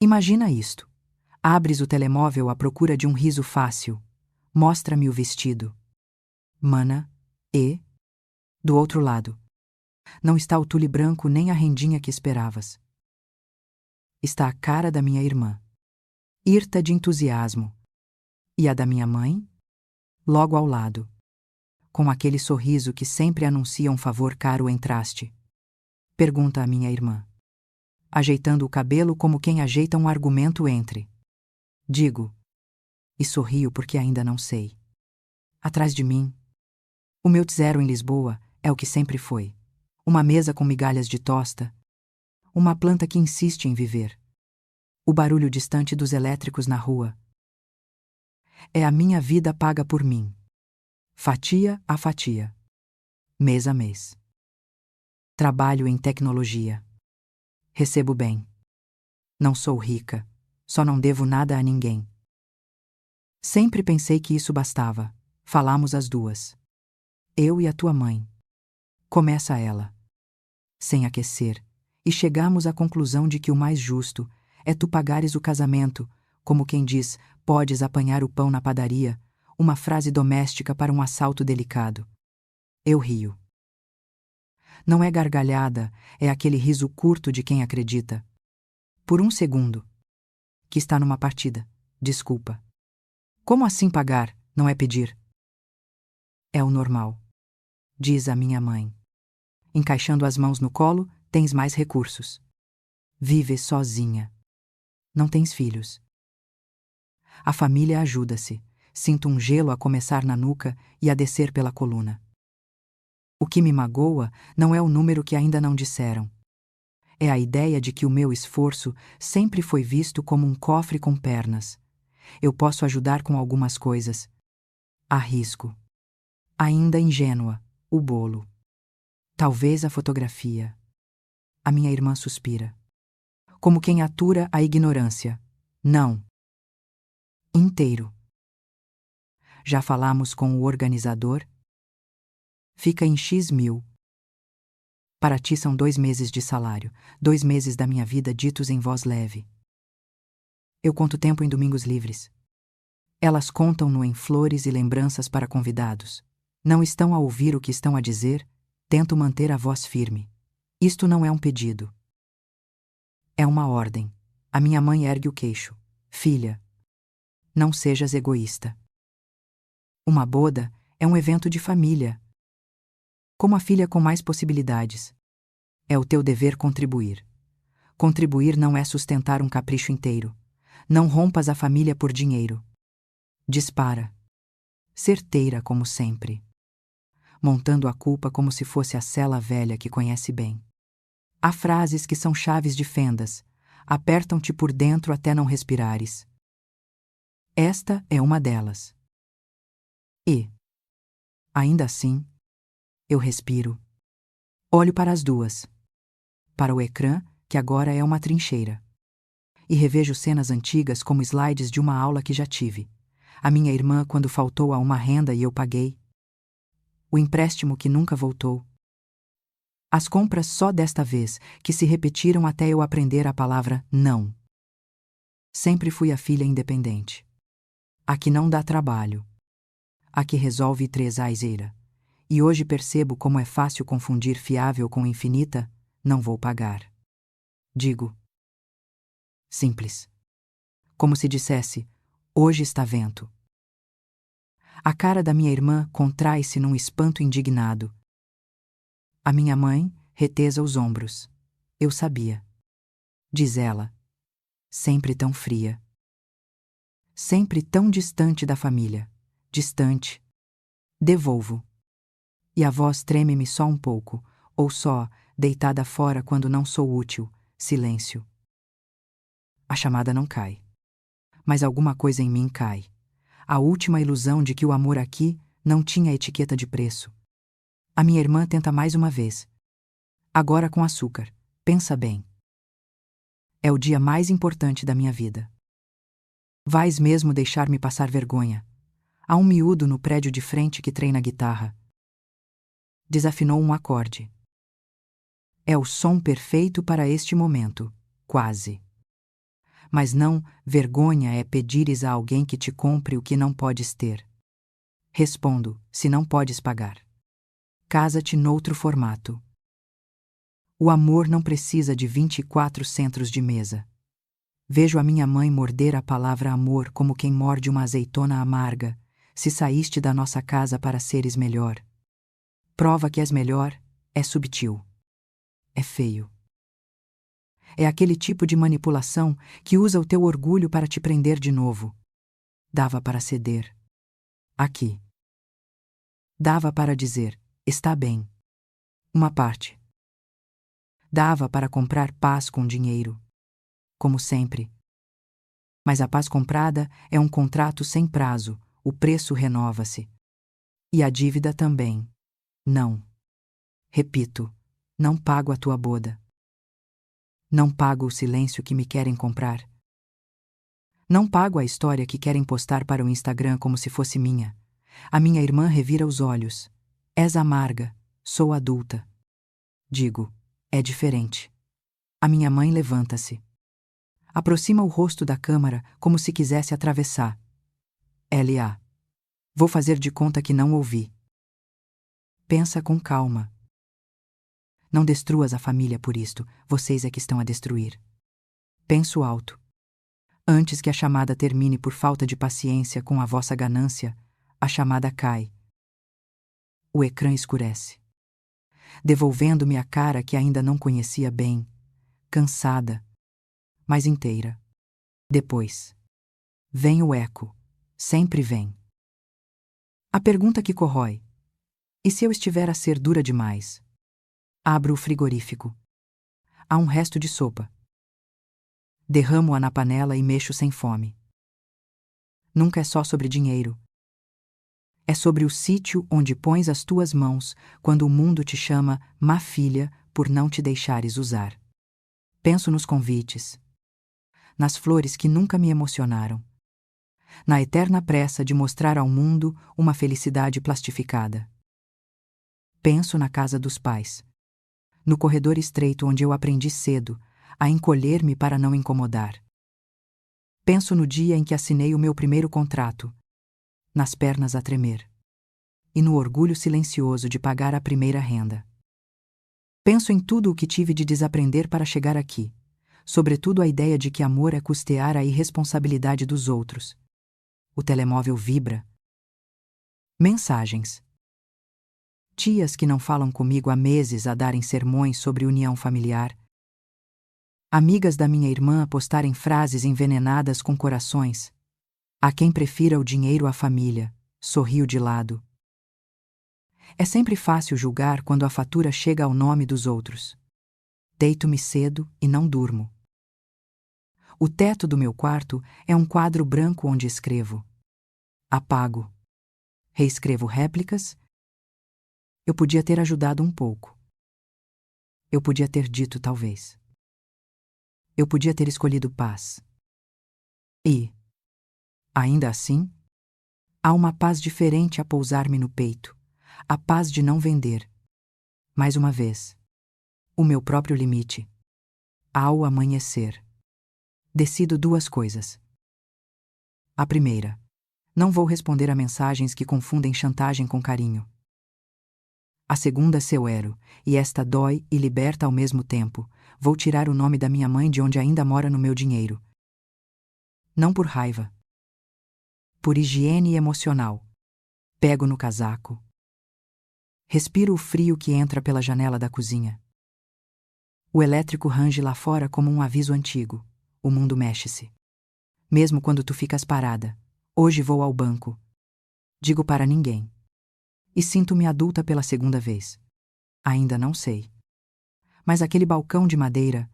Imagina isto. Abres o telemóvel à procura de um riso fácil. Mostra-me o vestido. Mana, e... Do outro lado. Não está o tule branco nem a rendinha que esperavas. Está a cara da minha irmã, hirta de entusiasmo. E a da minha mãe? Logo ao lado. Com aquele sorriso que sempre anuncia um favor caro em traste. Pergunta a minha irmã, ajeitando o cabelo como quem ajeita um argumento entre. Digo, e sorrio porque ainda não sei. Atrás de mim, o meu zero em Lisboa é o que sempre foi. Uma mesa com migalhas de tosta. Uma planta que insiste em viver. O barulho distante dos elétricos na rua. É a minha vida paga por mim. Fatia a fatia. Mês a mês. Trabalho em tecnologia. Recebo bem. Não sou rica. Só não devo nada a ninguém. Sempre pensei que isso bastava. Falamos as duas. Eu e a tua mãe. Começa ela. Sem aquecer. E chegamos à conclusão de que o mais justo é tu pagares o casamento, como quem diz, podes apanhar o pão na padaria, uma frase doméstica para um assalto delicado. Eu rio. Não é gargalhada, é aquele riso curto de quem acredita. Por um segundo. Que está numa partida. Desculpa. Como assim pagar, não é pedir? É o normal. Diz a minha mãe. Encaixando as mãos no colo, tens mais recursos. Vives sozinha. Não tens filhos. A família ajuda-se. Sinto um gelo a começar na nuca e a descer pela coluna. O que me magoa não é o número que ainda não disseram. É a ideia de que o meu esforço sempre foi visto como um cofre com pernas. Eu posso ajudar com algumas coisas. Arrisco. Ainda ingênua, o bolo. Talvez a fotografia. A minha irmã suspira. Como quem atura a ignorância. Não. Inteiro. Já falamos com o organizador? Fica em X mil. Para ti são 2 meses de salário, 2 meses da minha vida ditos em voz leve. Eu conto tempo em domingos livres. Elas contam-no em flores e lembranças para convidados. Não estão a ouvir o que estão a dizer, tento manter a voz firme. Isto não é um pedido. É uma ordem. A minha mãe ergue o queixo. Filha, não sejas egoísta. Uma boda é um evento de família. Como a filha com mais possibilidades. É o teu dever contribuir. Contribuir não é sustentar um capricho inteiro. Não rompas a família por dinheiro. Dispara. Certeira como sempre. Montando a culpa como se fosse a cela velha que conhece bem. Há frases que são chaves de fendas. Apertam-te por dentro até não respirares. Esta é uma delas. E, ainda assim, eu respiro. Olho para as duas. Para o ecrã, que agora é uma trincheira. E revejo cenas antigas como slides de uma aula que já tive. A minha irmã quando faltou a uma renda e eu paguei. O empréstimo que nunca voltou. As compras só desta vez, que se repetiram até eu aprender a palavra não. Sempre fui a filha independente. A que não dá trabalho. A que resolve 3 aiseira. E hoje percebo como é fácil confundir fiável com infinita, não vou pagar. Digo. Simples. Como se dissesse, hoje está vento. A cara da minha irmã contrai-se num espanto indignado. A minha mãe retesa os ombros. Eu sabia. Diz ela. Sempre tão fria. Sempre tão distante da família. Distante. Devolvo. E a voz treme-me só um pouco, ou só, deitada fora quando não sou útil, silêncio. A chamada não cai. Mas alguma coisa em mim cai. A última ilusão de que o amor aqui não tinha etiqueta de preço. A minha irmã tenta mais uma vez. Agora com açúcar. Pensa bem. É o dia mais importante da minha vida. Vais mesmo deixar-me passar vergonha. Há um miúdo no prédio de frente que treina guitarra. Desafinou um acorde. É o som perfeito para este momento. Quase. Mas não, vergonha é pedires a alguém que te compre o que não podes ter. Respondo, se não podes pagar. Casa-te noutro formato. O amor não precisa de 24 centros de mesa. Vejo a minha mãe morder a palavra amor como quem morde uma azeitona amarga. Se saíste da nossa casa para seres melhor. Prova que és melhor, é subtil. É feio. É aquele tipo de manipulação que usa o teu orgulho para te prender de novo. Dava para ceder. Aqui. Dava para dizer, está bem. Uma parte. Dava para comprar paz com dinheiro. Como sempre. Mas a paz comprada é um contrato sem prazo, o preço renova-se. E a dívida também. Não. Repito, não pago a tua boda. Não pago o silêncio que me querem comprar. Não pago a história que querem postar para o Instagram como se fosse minha. A minha irmã revira os olhos. És amarga, sou adulta. Digo, é diferente. A minha mãe levanta-se. Aproxima o rosto da câmara como se quisesse atravessar. L.A. Vou fazer de conta que não ouvi. Pensa com calma. Não destruas a família por isto, vocês é que estão a destruir. Penso alto. Antes que a chamada termine por falta de paciência com a vossa ganância, a chamada cai. O ecrã escurece, devolvendo-me a cara que ainda não conhecia bem, cansada, mas inteira. Depois, vem o eco, sempre vem. A pergunta que corrói: e se eu estiver a ser dura demais? Abro o frigorífico. Há um resto de sopa. Derramo-a na panela e mexo sem fome. Nunca é só sobre dinheiro. É sobre o sítio onde pões as tuas mãos quando o mundo te chama má filha por não te deixares usar. Penso nos convites, nas flores que nunca me emocionaram, na eterna pressa de mostrar ao mundo uma felicidade plastificada. Penso na casa dos pais, no corredor estreito onde eu aprendi cedo a encolher-me para não incomodar. Penso no dia em que assinei o meu primeiro contrato, nas pernas a tremer, e no orgulho silencioso de pagar a primeira renda. Penso em tudo o que tive de desaprender para chegar aqui, sobretudo a ideia de que amor é custear a irresponsabilidade dos outros. O telemóvel vibra. Mensagens. Tias que não falam comigo há meses a darem sermões sobre união familiar. Amigas da minha irmã a postarem frases envenenadas com corações. Há quem prefira o dinheiro à família, sorriu de lado. É sempre fácil julgar quando a fatura chega ao nome dos outros. Deito-me cedo e não durmo. O teto do meu quarto é um quadro branco onde escrevo. Apago. Reescrevo réplicas. Eu podia ter ajudado um pouco. Eu podia ter dito talvez. Eu podia ter escolhido paz. E, ainda assim, há uma paz diferente a pousar-me no peito, a paz de não vender. Mais uma vez, o meu próprio limite. Ao amanhecer. Decido duas coisas. A primeira, não vou responder a mensagens que confundem chantagem com carinho. A segunda, se eu ero, e esta dói e liberta ao mesmo tempo, vou tirar o nome da minha mãe de onde ainda mora no meu dinheiro. Não por raiva. Por higiene emocional. Pego no casaco. Respiro o frio que entra pela janela da cozinha. O elétrico range lá fora como um aviso antigo. O mundo mexe-se. Mesmo quando tu ficas parada. Hoje vou ao banco. Digo para ninguém. E sinto-me adulta pela segunda vez. Ainda não sei. Mas aquele balcão de madeira,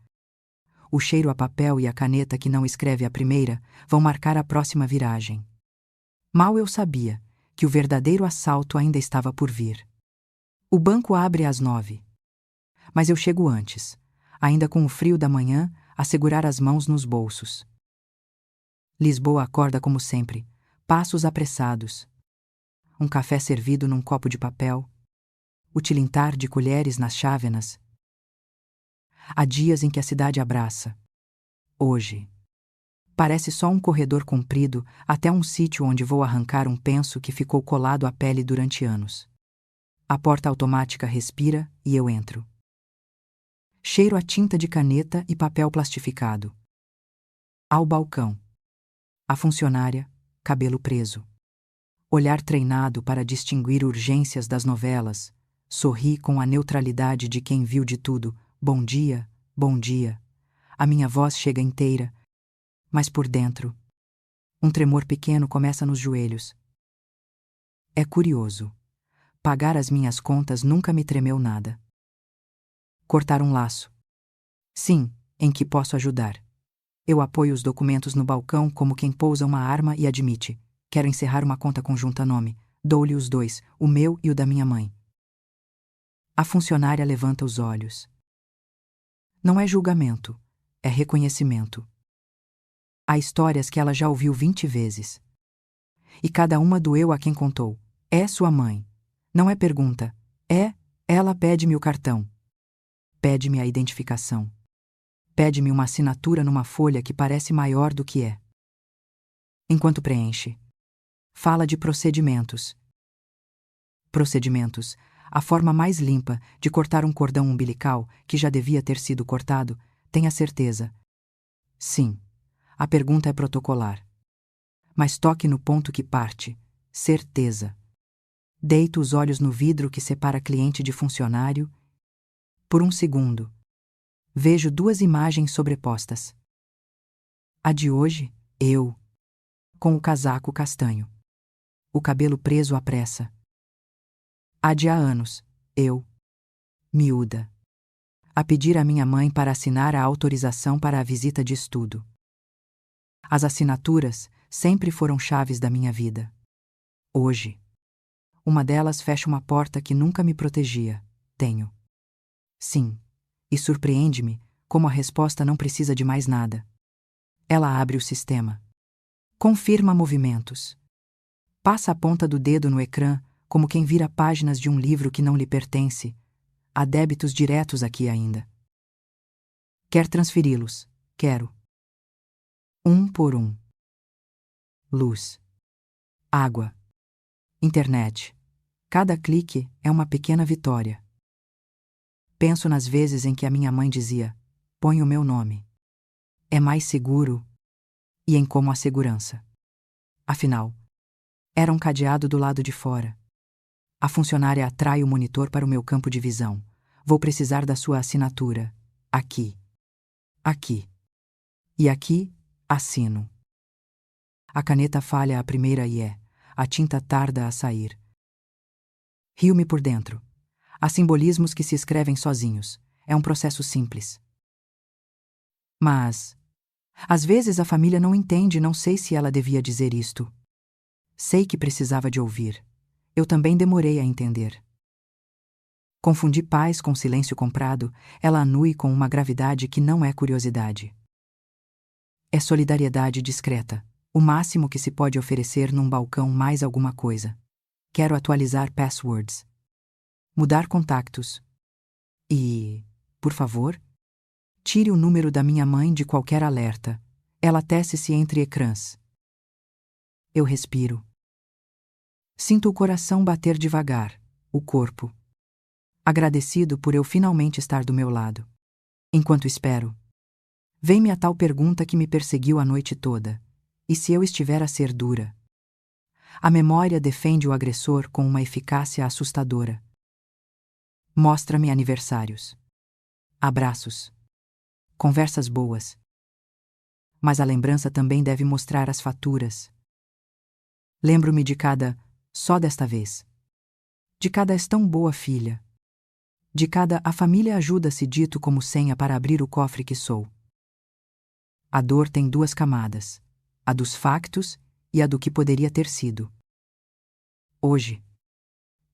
o cheiro a papel e a caneta que não escreve a primeira vão marcar a próxima viragem. Mal eu sabia que o verdadeiro assalto ainda estava por vir. O banco abre às 9. Mas eu chego antes, ainda com o frio da manhã, a segurar as mãos nos bolsos. Lisboa acorda como sempre, passos apressados. Um café servido num copo de papel, o tilintar de colheres nas chávenas. Há dias em que a cidade abraça. Hoje. Parece só um corredor comprido até um sítio onde vou arrancar um penso que ficou colado à pele durante anos. A porta automática respira e eu entro. Cheiro a tinta de caneta e papel plastificado. Ao balcão. A funcionária, cabelo preso. Olhar treinado para distinguir urgências das novelas, sorri com a neutralidade de quem viu de tudo. Bom dia, bom dia. A minha voz chega inteira, mas por dentro, um tremor pequeno começa nos joelhos. É curioso. Pagar as minhas contas nunca me tremeu nada. Cortar um laço. Sim, em que posso ajudar. Eu apoio os documentos no balcão como quem pousa uma arma e admite. Quero encerrar uma conta conjunta nome. Dou-lhe os dois, o meu e o da minha mãe. A funcionária levanta os olhos. Não é julgamento, é reconhecimento. Há histórias que ela já ouviu 20 vezes. E cada uma doeu a quem contou. É sua mãe. Não é pergunta. Ela pede-me o cartão. Pede-me a identificação. Pede-me uma assinatura numa folha que parece maior do que é. Enquanto preenche. Fala de procedimentos. Procedimentos, a forma mais limpa de cortar um cordão umbilical que já devia ter sido cortado, tenha certeza. Sim, a pergunta é protocolar. Mas toque no ponto que parte. Certeza. Deito os olhos no vidro que separa cliente de funcionário. Por um segundo. Vejo duas imagens sobrepostas. A de hoje, eu, com o casaco castanho. O cabelo preso à pressa. A de há anos, eu, miúda, a pedir à minha mãe para assinar a autorização para a visita de estudo. As assinaturas sempre foram chaves da minha vida. Hoje, uma delas fecha uma porta que nunca me protegia. Tenho. Sim, e surpreende-me como a resposta não precisa de mais nada. Ela abre o sistema. Confirma movimentos. Passa a ponta do dedo no ecrã como quem vira páginas de um livro que não lhe pertence. Há débitos diretos aqui ainda. Quer transferi-los? Quero. Um por um. Luz. Água. Internet. Cada clique é uma pequena vitória. Penso nas vezes em que a minha mãe dizia: põe o meu nome. É mais seguro. E em como a segurança. Afinal, era um cadeado do lado de fora. A funcionária atrai o monitor para o meu campo de visão. Vou precisar da sua assinatura. Aqui. Aqui. E aqui, assino. A caneta falha a primeira e a tinta tarda a sair. Rio-me por dentro. Há simbolismos que se escrevem sozinhos. É um processo simples. Mas, às vezes a família não entende, não sei se ela devia dizer isto. Sei que precisava de ouvir. Eu também demorei a entender. Confundi paz com silêncio comprado, ela anui com uma gravidade que não é curiosidade. É solidariedade discreta, o máximo que se pode oferecer num balcão mais alguma coisa. Quero atualizar passwords. Mudar contactos. E, por favor, tire o número da minha mãe de qualquer alerta. Ela tece-se entre ecrãs. Eu respiro. Sinto o coração bater devagar, o corpo. Agradecido por eu finalmente estar do meu lado. Enquanto espero, vem-me a tal pergunta que me perseguiu a noite toda. E se eu estiver a ser dura? A memória defende o agressor com uma eficácia assustadora. Mostra-me aniversários. Abraços. Conversas boas. Mas a lembrança também deve mostrar as faturas. Lembro-me de cada só desta vez. De cada és tão boa filha. De cada a família ajuda-se dito como senha para abrir o cofre que sou. A dor tem duas camadas. A dos factos e a do que poderia ter sido. Hoje,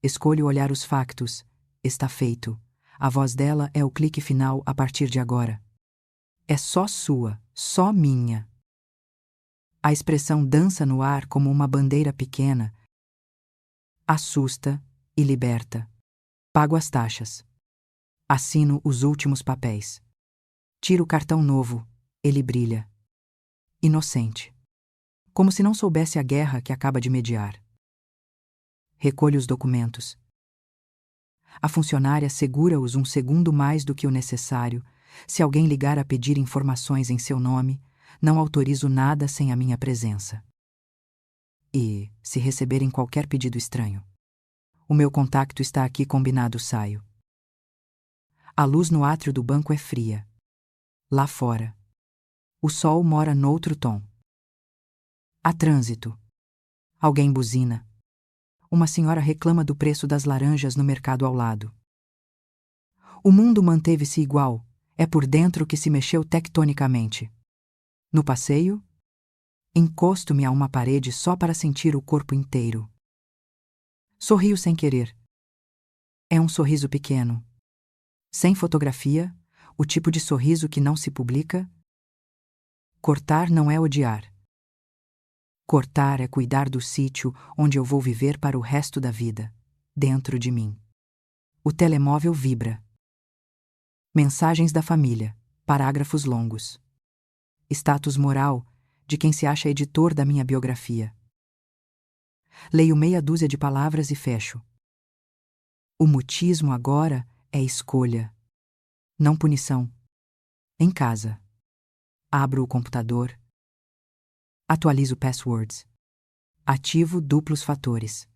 escolho olhar os factos. Está feito. A voz dela é o clique final a partir de agora. É só sua, só minha. A expressão dança no ar como uma bandeira pequena. Assusta e liberta. Pago as taxas. Assino os últimos papéis. Tiro o cartão novo. Ele brilha. inocente. Como se não soubesse a guerra que acaba de mediar. Recolho os documentos. A funcionária segura-os um segundo mais do que o necessário. Se alguém ligar a pedir informações em seu nome, não autorizo nada sem a minha presença. E, se receberem qualquer pedido estranho, o meu contacto está aqui combinado, saio. A luz no átrio do banco é fria. Lá fora, o sol mora noutro tom. Há trânsito. Alguém buzina. Uma senhora reclama do preço das laranjas no mercado ao lado. O mundo manteve-se igual, é por dentro que se mexeu tectonicamente. No passeio, encosto-me a uma parede só para sentir o corpo inteiro. Sorrio sem querer. É um sorriso pequeno. Sem fotografia, o tipo de sorriso que não se publica. Cortar não é odiar. Cortar é cuidar do sítio onde eu vou viver para o resto da vida, dentro de mim. O telemóvel vibra. Mensagens da família, parágrafos longos. Status moral de quem se acha editor da minha biografia. Leio meia dúzia de palavras e fecho. O mutismo agora é escolha, não punição. Em casa. Abro o computador. Atualizo passwords. Ativo duplos fatores.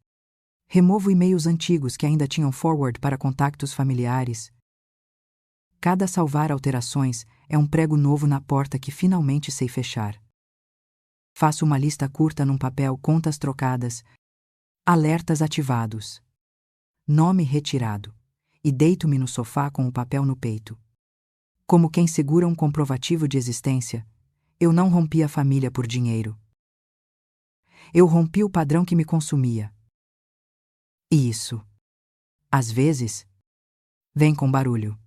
Removo e-mails antigos que ainda tinham forward para contactos familiares. Cada salvar alterações é um prego novo na porta que finalmente sei fechar. Faço uma lista curta num papel, contas trocadas, alertas ativados, nome retirado, e deito-me no sofá com o papel no peito. Como quem segura um comprovativo de existência, eu não rompi a família por dinheiro. Eu rompi o padrão que me consumia. E isso, às vezes, vem com barulho.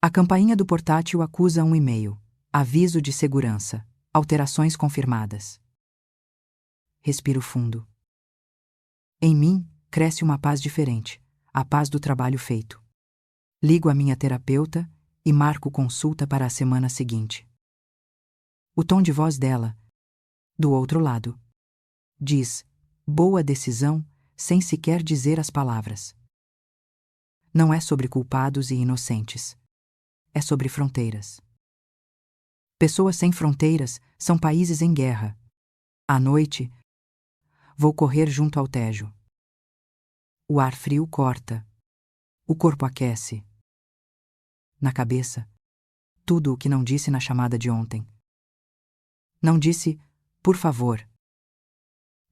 A campainha do portátil acusa um e-mail. Aviso de segurança. Alterações confirmadas. Respiro fundo. Em mim, cresce uma paz diferente. A paz do trabalho feito. Ligo a minha terapeuta e marco consulta para a semana seguinte. O tom de voz dela, do outro lado, diz: boa decisão, sem sequer dizer as palavras. Não é sobre culpados e inocentes. É sobre fronteiras. Pessoas sem fronteiras são países em guerra. À noite, vou correr junto ao Tejo. O ar frio corta. O corpo aquece. Na cabeça, tudo o que não disse na chamada de ontem. Não disse, por favor.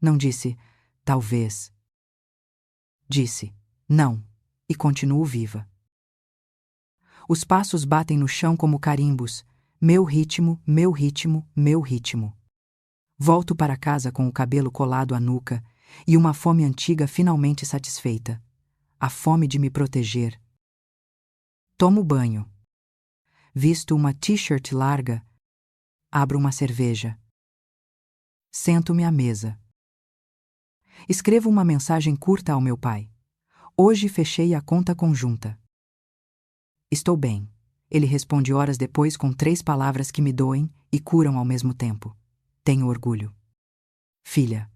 Não disse, talvez. Disse, não, e continuo viva. Os passos batem no chão como carimbos. Meu ritmo, meu ritmo, meu ritmo. Volto para casa com o cabelo colado à nuca e uma fome antiga finalmente satisfeita. A fome de me proteger. Tomo banho. Visto uma t-shirt larga. Abro uma cerveja. Sento-me à mesa. Escrevo uma mensagem curta ao meu pai. Hoje fechei a conta conjunta. Estou bem. Ele responde horas depois com 3 palavras que me doem e curam ao mesmo tempo. Tenho orgulho. Filha,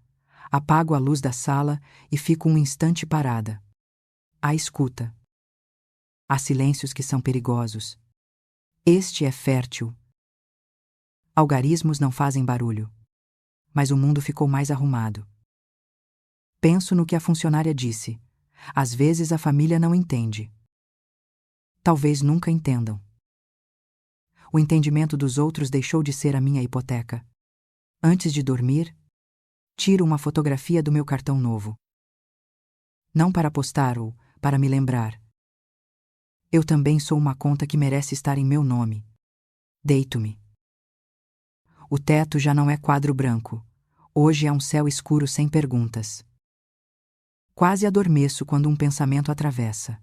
apago a luz da sala e fico um instante parada. Há escuta. Há silêncios que são perigosos. Este é fértil. Algarismos não fazem barulho. Mas o mundo ficou mais arrumado. Penso no que a funcionária disse. Às vezes a família não entende. Talvez nunca entendam. O entendimento dos outros deixou de ser a minha hipoteca. Antes de dormir, tiro uma fotografia do meu cartão novo. Não para postar ou para me lembrar. Eu também sou uma conta que merece estar em meu nome. Deito-me. O teto já não é quadro branco. Hoje é um céu escuro sem perguntas. Quase adormeço quando um pensamento atravessa.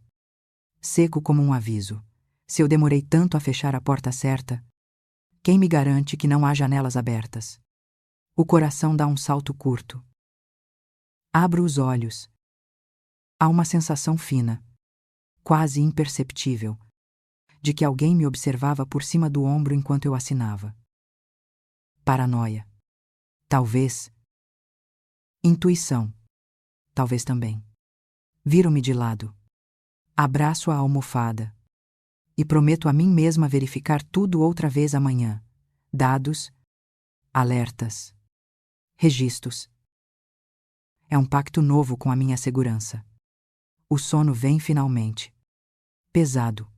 Seco como um aviso. Se eu demorei tanto a fechar a porta certa, quem me garante que não há janelas abertas? O coração dá um salto curto. Abro os olhos. Há uma sensação fina, quase imperceptível, de que alguém me observava por cima do ombro enquanto eu assinava. Paranoia. Talvez. Intuição. Talvez também. Viro-me de lado. Abraço a almofada. E prometo a mim mesma verificar tudo outra vez amanhã. Dados. Alertas. Registros. É um pacto novo com a minha segurança. O sono vem finalmente. Pesado.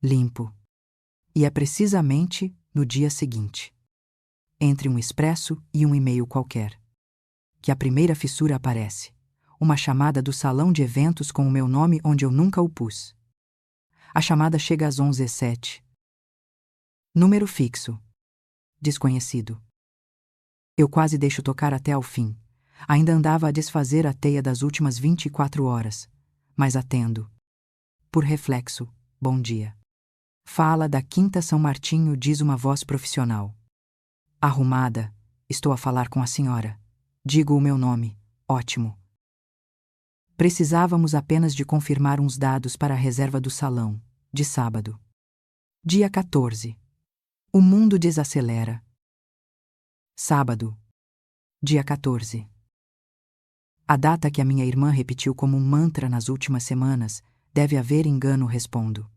Limpo. E é precisamente no dia seguinte, entre um expresso e um e-mail qualquer, que a primeira fissura aparece. Uma chamada do salão de eventos com o meu nome onde eu nunca o pus. A chamada chega às 11h07. Número fixo. Desconhecido. Eu quase deixo tocar até ao fim. Ainda andava a desfazer a teia das últimas 24 horas. Mas atendo. Por reflexo, bom dia. Fala da Quinta São Martinho, diz uma voz profissional. Arrumada, estou a falar com a senhora. Digo o meu nome. Ótimo. Precisávamos apenas de confirmar uns dados para a reserva do salão, de sábado. Dia 14. O mundo desacelera. Sábado. Dia 14. A data que a minha irmã repetiu como um mantra nas últimas semanas, deve haver engano, respondo.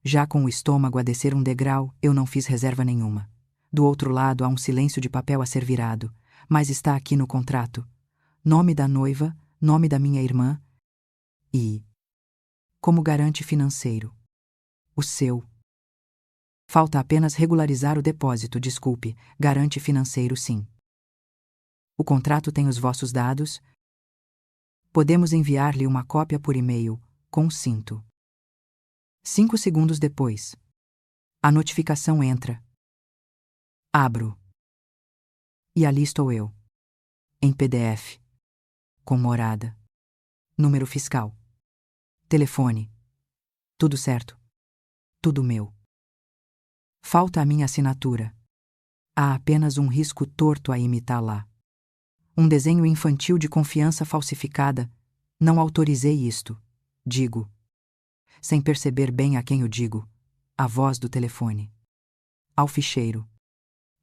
Já com o estômago a descer um degrau, eu não fiz reserva nenhuma. Do outro lado há um silêncio de papel a ser virado, mas está aqui no contrato. Nome da noiva, nome da minha irmã e, como garante financeiro, o seu. Falta apenas regularizar o depósito, desculpe, garante financeiro sim. O contrato tem os vossos dados. Podemos enviar-lhe uma cópia por e-mail, consinto. 5 segundos depois. A notificação entra. Abro. E ali estou eu. Em PDF. Com morada. Número fiscal. Telefone. Tudo certo. Tudo meu. Falta a minha assinatura. Há apenas um risco torto a imitar lá. Um desenho infantil de confiança falsificada. Não autorizei isto. Digo. Sem perceber bem a quem o digo. A voz do telefone. Ao ficheiro.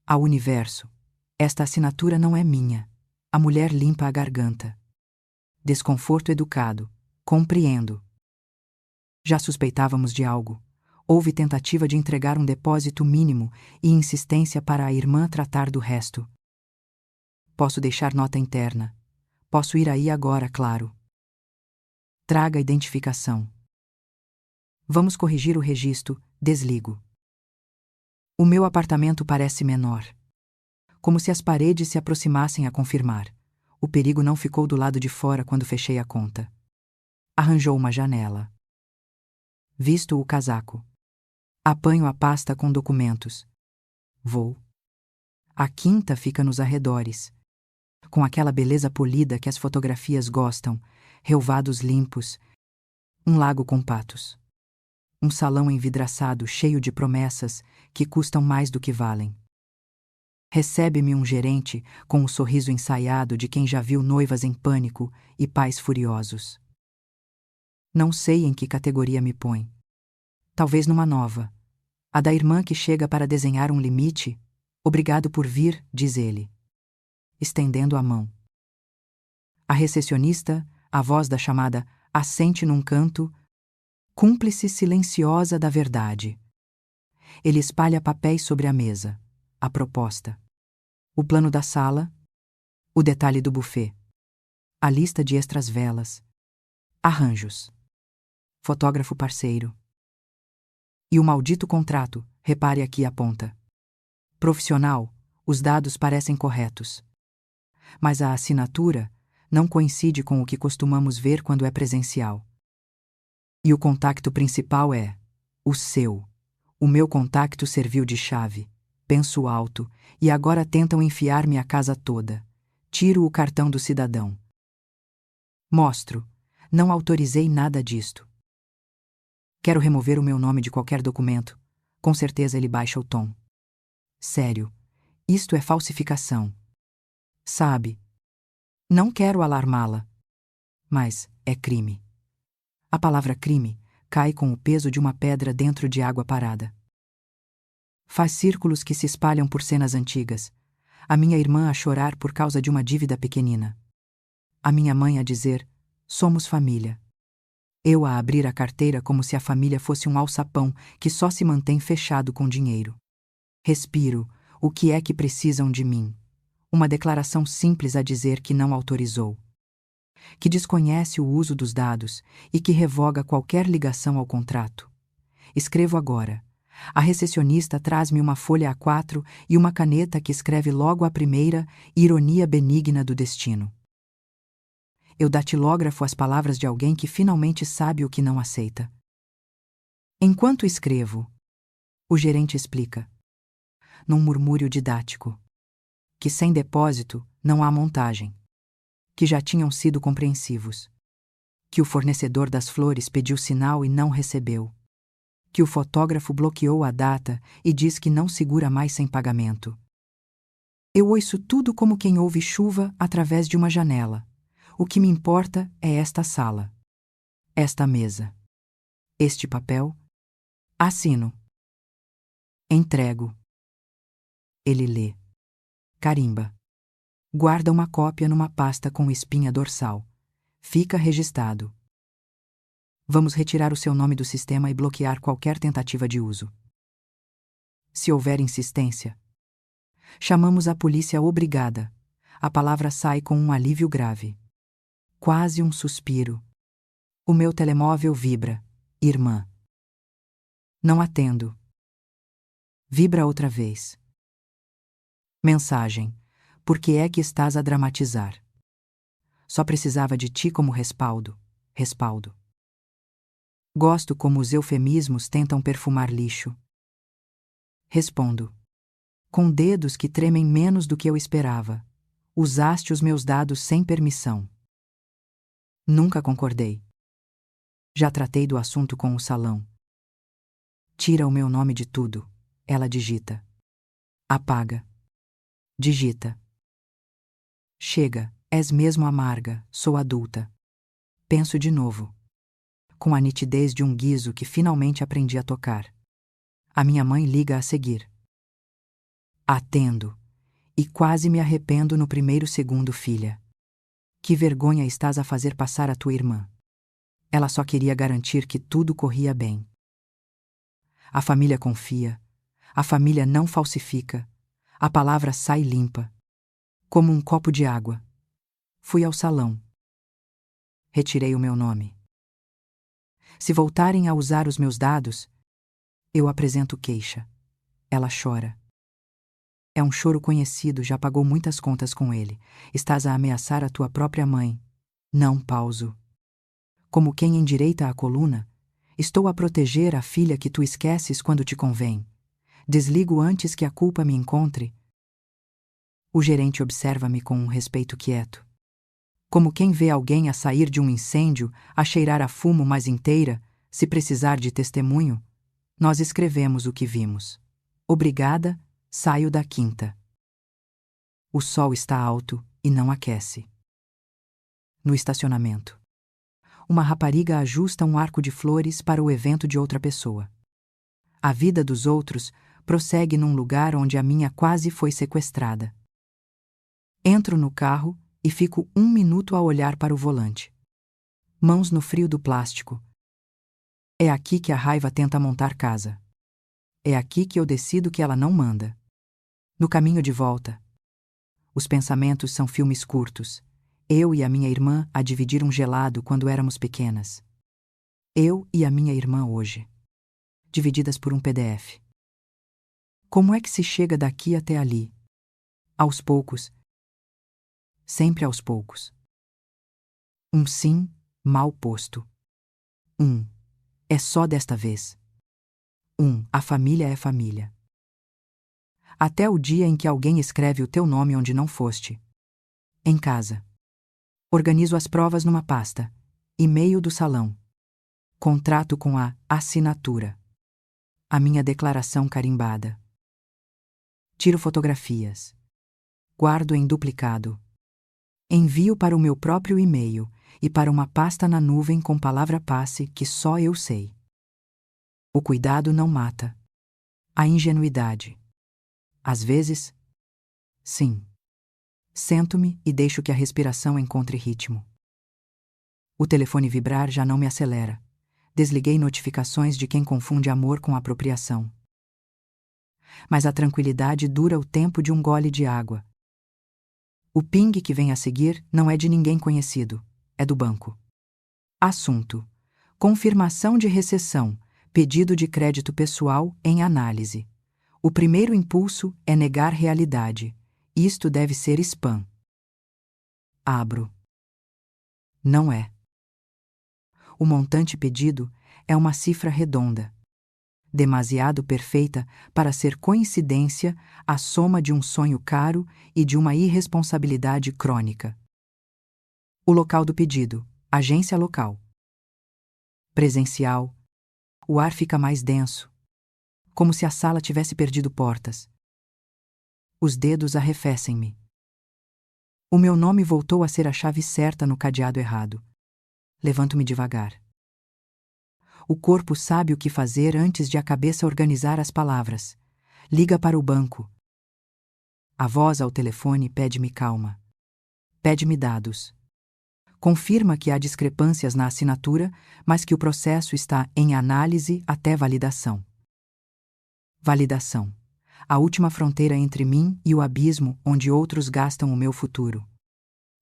Ao universo. Esta assinatura não é minha. A mulher limpa a garganta. Desconforto educado. Compreendo. Já suspeitávamos de algo. Houve tentativa de entregar um depósito mínimo e insistência para a irmã tratar do resto. Posso deixar nota interna. Posso ir aí agora, claro. Traga identificação. Vamos corrigir o registro, desligo. O meu apartamento parece menor. Como se as paredes se aproximassem a confirmar. O perigo não ficou do lado de fora quando fechei a conta. Arranjou uma janela. Visto o casaco. Apanho a pasta com documentos. Vou. A quinta fica nos arredores. Com aquela beleza polida que as fotografias gostam, relvados limpos, um lago com patos. Um salão envidraçado cheio de promessas que custam mais do que valem. Recebe-me um gerente com o sorriso ensaiado de quem já viu noivas em pânico e pais furiosos. Não sei em que categoria me põe. Talvez numa nova. A da irmã que chega para desenhar um limite. Obrigado por vir, diz ele, estendendo a mão. A recepcionista, a voz da chamada, assente num canto, cúmplice silenciosa da verdade. Ele espalha papéis sobre a mesa. A proposta. O plano da sala. O detalhe do buffet. A lista de extras velas. Arranjos. Fotógrafo parceiro. E o maldito contrato, repare aqui a ponta. Profissional, os dados parecem corretos. Mas a assinatura não coincide com o que costumamos ver quando é presencial. E o contacto principal é o seu. O meu contacto serviu de chave. Penso alto, e agora tentam enfiar-me a casa toda. Tiro o cartão do cidadão. Mostro. Não autorizei nada disto. Quero remover o meu nome de qualquer documento. Com certeza ele baixa o tom. Sério. Isto é falsificação. Sabe? Não quero alarmá-la. Mas é crime. A palavra crime cai com o peso de uma pedra dentro de água parada. Faz círculos que se espalham por cenas antigas. A minha irmã a chorar por causa de uma dívida pequenina. A minha mãe a dizer: somos família. Eu a abrir a carteira como se a família fosse um alçapão que só se mantém fechado com dinheiro. Respiro: o que é que precisam de mim? Uma declaração simples a dizer que não autorizou. Que desconhece o uso dos dados e que revoga qualquer ligação ao contrato. Escrevo agora. A recepcionista traz-me uma folha A4 e uma caneta que escreve logo a primeira ironia benigna do destino. Eu datilógrafo as palavras de alguém que finalmente sabe o que não aceita. Enquanto escrevo, o gerente explica, num murmúrio didático, que sem depósito não há montagem, que já tinham sido compreensivos, que o fornecedor das flores pediu sinal e não recebeu, que o fotógrafo bloqueou a data e diz que não segura mais sem pagamento. Eu ouço tudo como quem ouve chuva através de uma janela. O que me importa é esta sala, esta mesa, este papel. Assino. Entrego. Ele lê. Carimba. Guarda uma cópia numa pasta com espinha dorsal. Fica registrado. Vamos retirar o seu nome do sistema e bloquear qualquer tentativa de uso. Se houver insistência, chamamos a polícia obrigada. A palavra sai com um alívio grave. Quase um suspiro. O meu telemóvel vibra. Irmã. Não atendo. Vibra outra vez. Mensagem. Por que é que estás a dramatizar? Só precisava de ti como respaldo. Respaldo. Gosto como os eufemismos tentam perfumar lixo. Respondo. Com dedos que tremem menos do que eu esperava. Usaste os meus dados sem permissão. Nunca concordei. Já tratei do assunto com o salão. Tira o meu nome de tudo. Ela digita. Apaga. Digita. Chega, és mesmo amarga, sou adulta. Penso de novo. Com a nitidez de um guizo que finalmente aprendi a tocar. A minha mãe liga a seguir. Atendo. E quase me arrependo no primeiro segundo, filha. Que vergonha estás a fazer passar a tua irmã. Ela só queria garantir que tudo corria bem. A família confia. A família não falsifica. A palavra sai limpa. Como um copo de água. Fui ao salão. Retirei o meu nome. Se voltarem a usar os meus dados, eu apresento queixa. Ela chora. É um choro conhecido, já pagou muitas contas com ele. Estás a ameaçar a tua própria mãe. Não pauso. Como quem endireita a coluna, estou a proteger a filha que tu esqueces quando te convém. Desligo antes que a culpa me encontre. O gerente observa-me com um respeito quieto. Como quem vê alguém a sair de um incêndio, a cheirar a fumo mais inteira, se precisar de testemunho, nós escrevemos o que vimos. Obrigada, saio da quinta. O sol está alto e não aquece. No estacionamento. Uma rapariga ajusta um arco de flores para o evento de outra pessoa. A vida dos outros prossegue num lugar onde a minha quase foi sequestrada. Entro no carro e fico 1 minuto a olhar para o volante. Mãos no frio do plástico. É aqui que a raiva tenta montar casa. É aqui que eu decido que ela não manda. No caminho de volta. Os pensamentos são filmes curtos. Eu e a minha irmã a dividir um gelado quando éramos pequenas. Eu e a minha irmã hoje. Divididas por um PDF. Como é que se chega daqui até ali? Aos poucos. Sempre aos poucos. Um sim, mal posto. É só desta vez. A família é família. Até o dia em que alguém escreve o teu nome onde não foste. Em casa. Organizo as provas numa pasta. E-mail do salão. Contrato com a assinatura. A minha declaração carimbada. Tiro fotografias. Guardo em duplicado. Envio para o meu próprio e-mail e para uma pasta na nuvem com palavra-passe que só eu sei. O cuidado não mata. A ingenuidade. Às vezes, sim. Sento-me e deixo que a respiração encontre ritmo. O telefone vibrar já não me acelera. Desliguei notificações de quem confunde amor com apropriação. Mas a tranquilidade dura o tempo de um gole de água. O ping que vem a seguir não é de ninguém conhecido, é do banco. Assunto: confirmação de recessão, pedido de crédito pessoal em análise. O primeiro impulso é negar realidade. Isto deve ser spam. Abro. Não é. O montante pedido é uma cifra redonda, demasiado perfeita para ser coincidência, a soma de um sonho caro e de uma irresponsabilidade crônica. O local do pedido: agência local. Presencial. O ar fica mais denso, como se a sala tivesse perdido portas. Os dedos arrefecem-me. O meu nome voltou a ser a chave certa no cadeado errado. Levanto-me devagar. O corpo sabe o que fazer antes de a cabeça organizar as palavras. Liga para o banco. A voz ao telefone pede-me calma. Pede-me dados. Confirma que há discrepâncias na assinatura, mas que o processo está em análise até validação. Validação. A última fronteira entre mim e o abismo onde outros gastam o meu futuro.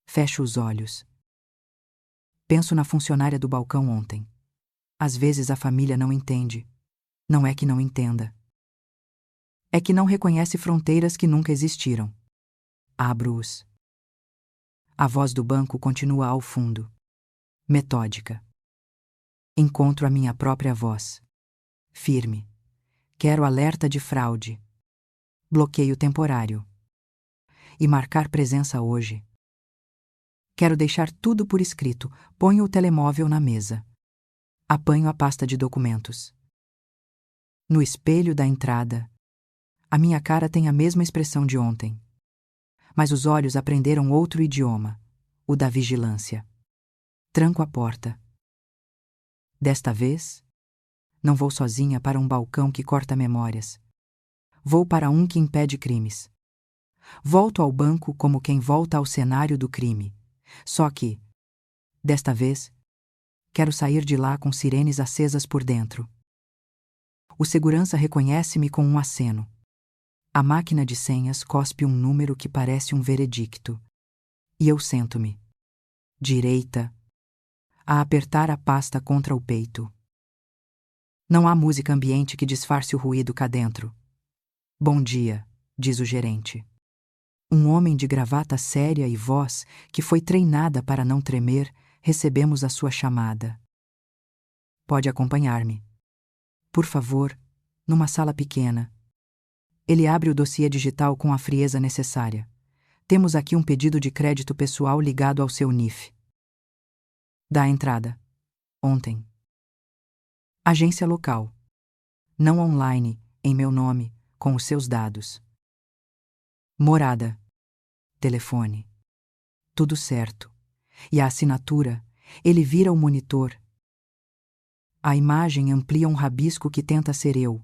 Fecho os olhos. Penso na funcionária do balcão ontem. Às vezes a família não entende. Não é que não entenda. É que não reconhece fronteiras que nunca existiram. Abro-os. A voz do banco continua ao fundo. Metódica. Encontro a minha própria voz. Firme. Quero alerta de fraude. Bloqueio temporário. E marcar presença hoje. Quero deixar tudo por escrito. Ponho o telemóvel na mesa. Apanho a pasta de documentos. No espelho da entrada, a minha cara tem a mesma expressão de ontem. Mas os olhos aprenderam outro idioma, o da vigilância. Tranco a porta. Desta vez, não vou sozinha para um balcão que corta memórias. Vou para um que impede crimes. Volto ao banco como quem volta ao cenário do crime. Só que, desta vez, quero sair de lá com sirenes acesas por dentro. O segurança reconhece-me com um aceno. A máquina de senhas cospe um número que parece um veredicto. E eu sento-me. Direita. A apertar a pasta contra o peito. Não há música ambiente que disfarce o ruído cá dentro. Bom dia, diz o gerente. Um homem de gravata séria e voz que foi treinada para não tremer, recebemos a sua chamada. Pode acompanhar-me. Por favor, numa sala pequena. Ele abre o dossiê digital com a frieza necessária. Temos aqui um pedido de crédito pessoal ligado ao seu NIF. Dá a entrada. Ontem. Agência local. Não online, em meu nome, com os seus dados. Morada. Telefone. Tudo certo. E a assinatura, ele vira o monitor. A imagem amplia um rabisco que tenta ser eu.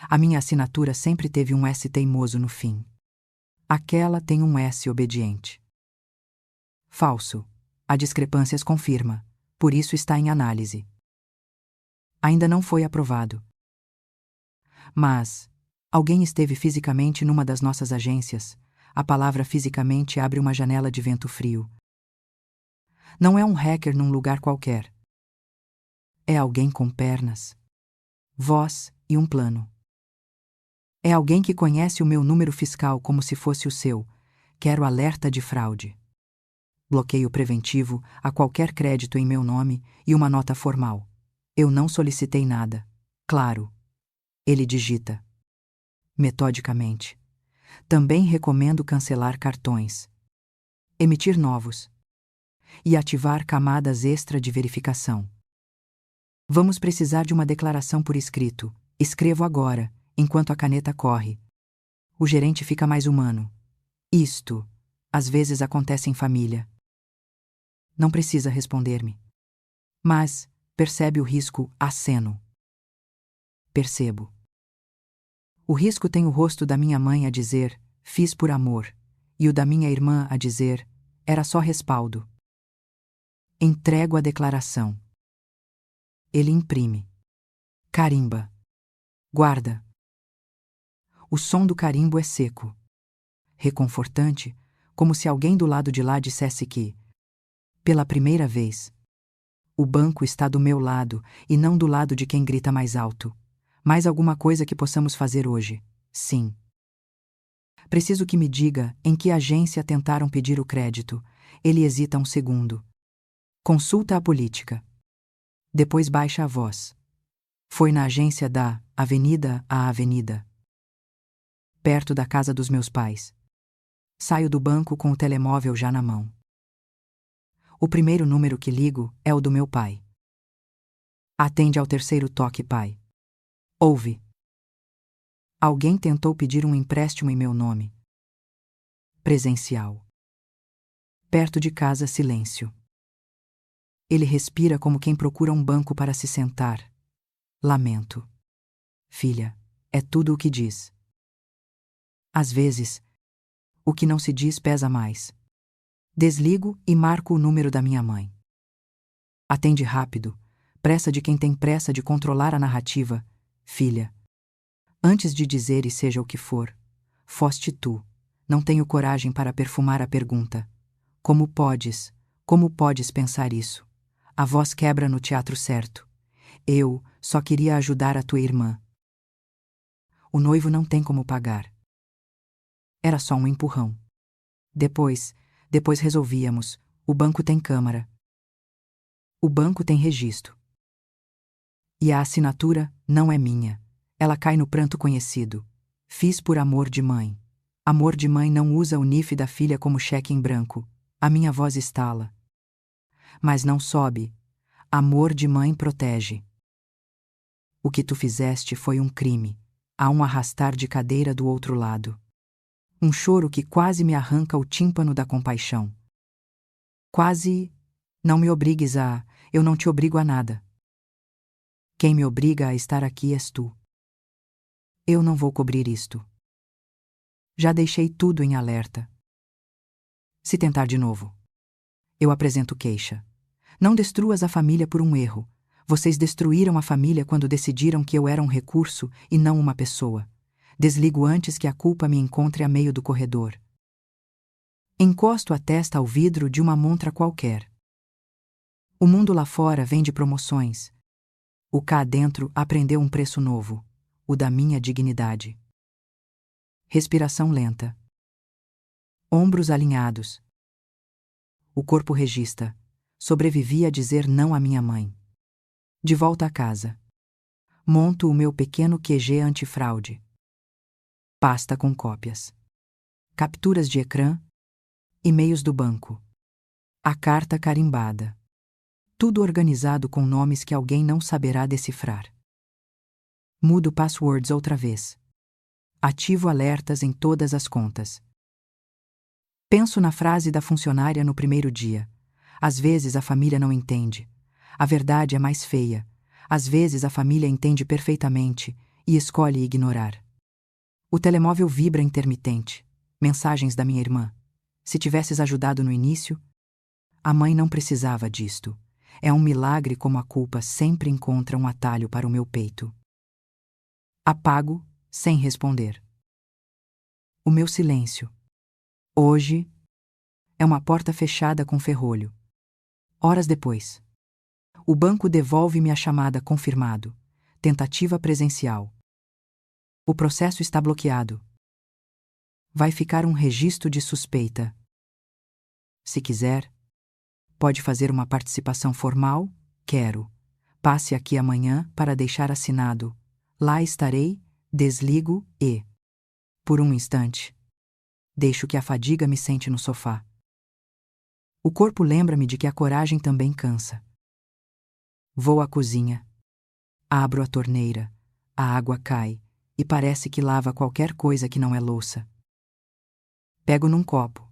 A minha assinatura sempre teve um S teimoso no fim. Aquela tem um S obediente. Falso. A discrepâncias confirma. Por isso está em análise. Ainda não foi aprovado. Mas alguém esteve fisicamente numa das nossas agências. A palavra fisicamente abre uma janela de vento frio. Não é um hacker num lugar qualquer. É alguém com pernas, voz e um plano. É alguém que conhece o meu número fiscal como se fosse o seu. Quero alerta de fraude. Bloqueio preventivo a qualquer crédito em meu nome e uma nota formal. Eu não solicitei nada. Claro. Ele digita. Metodicamente. Também recomendo cancelar cartões. Emitir novos. E ativar camadas extra de verificação. Vamos precisar de uma declaração por escrito. Escrevo agora, enquanto a caneta corre. O gerente fica mais humano. Isto, às vezes, acontece em família. Não precisa responder-me. Mas percebe o risco aceno. Percebo. O risco tem o rosto da minha mãe a dizer, fiz por amor, e o da minha irmã a dizer, era só respaldo. Entrego a declaração. Ele imprime. Carimba. Guarda. O som do carimbo é seco. Reconfortante, como se alguém do lado de lá dissesse que, pela primeira vez, o banco está do meu lado e não do lado de quem grita mais alto. Mais alguma coisa que possamos fazer hoje? Sim. Preciso que me diga em que agência tentaram pedir o crédito. Ele hesita um segundo. Consulta a política. Depois baixa a voz. Foi na agência da Avenida a Avenida. Perto da casa dos meus pais. Saio do banco com o telemóvel já na mão. O primeiro número que ligo é o do meu pai. Atende ao terceiro toque, pai. Ouve. Alguém tentou pedir um empréstimo em meu nome. Presencial. Perto de casa, silêncio. Ele respira como quem procura um banco para se sentar. Lamento. Filha, é tudo o que diz. Às vezes, o que não se diz pesa mais. Desligo e marco o número da minha mãe. Atende rápido, pressa de quem tem pressa de controlar a narrativa. Filha, antes de dizer e seja o que for, foste tu, não tenho coragem para perfumar a pergunta. Como podes pensar isso? A voz quebra no teatro certo. Eu só queria ajudar a tua irmã. O noivo não tem como pagar. Era só um empurrão. Depois resolvíamos. O banco tem câmara. O banco tem registro. E a assinatura não é minha. Ela cai no pranto conhecido. Fiz por amor de mãe. Amor de mãe não usa o NIF da filha como cheque em branco. A minha voz estala. Mas não sobe. Amor de mãe protege. O que tu fizeste foi um crime. Há um arrastar de cadeira do outro lado. Um choro que quase me arranca o tímpano da compaixão. Quase. Não me obrigues a. Eu não te obrigo a nada. Quem me obriga a estar aqui és tu. Eu não vou cobrir isto. Já deixei tudo em alerta. Se tentar de novo, eu apresento queixa. Não destruas a família por um erro. Vocês destruíram a família quando decidiram que eu era um recurso e não uma pessoa. Desligo antes que a culpa me encontre a meio do corredor. Encosto a testa ao vidro de uma montra qualquer. O mundo lá fora vende promoções. O cá dentro aprendeu um preço novo, o da minha dignidade. Respiração lenta. Ombros alinhados. O corpo registra. Sobrevivi a dizer não à minha mãe. De volta a casa. Monto o meu pequeno QG antifraude. Pasta com cópias. Capturas de ecrã. E-mails do banco. A carta carimbada. Tudo organizado com nomes que alguém não saberá decifrar. Mudo passwords outra vez. Ativo alertas em todas as contas. Penso na frase da funcionária no primeiro dia. Às vezes a família não entende. A verdade é mais feia. Às vezes a família entende perfeitamente e escolhe ignorar. O telemóvel vibra intermitente. Mensagens da minha irmã. Se tivesses ajudado no início, a mãe não precisava disto. É um milagre como a culpa sempre encontra um atalho para o meu peito. Apago, sem responder. O meu silêncio. Hoje é uma porta fechada com ferrolho. Horas depois. O banco devolve-me a chamada confirmado. Tentativa presencial. O processo está bloqueado. Vai ficar um registro de suspeita. Se quiser, pode fazer uma participação formal? Quero. Passe aqui amanhã para deixar assinado. Lá estarei, desligo e, por um instante, deixo que a fadiga me sente no sofá. O corpo lembra-me de que a coragem também cansa. Vou à cozinha. Abro a torneira. A água cai e parece que lava qualquer coisa que não é louça. Pego num copo.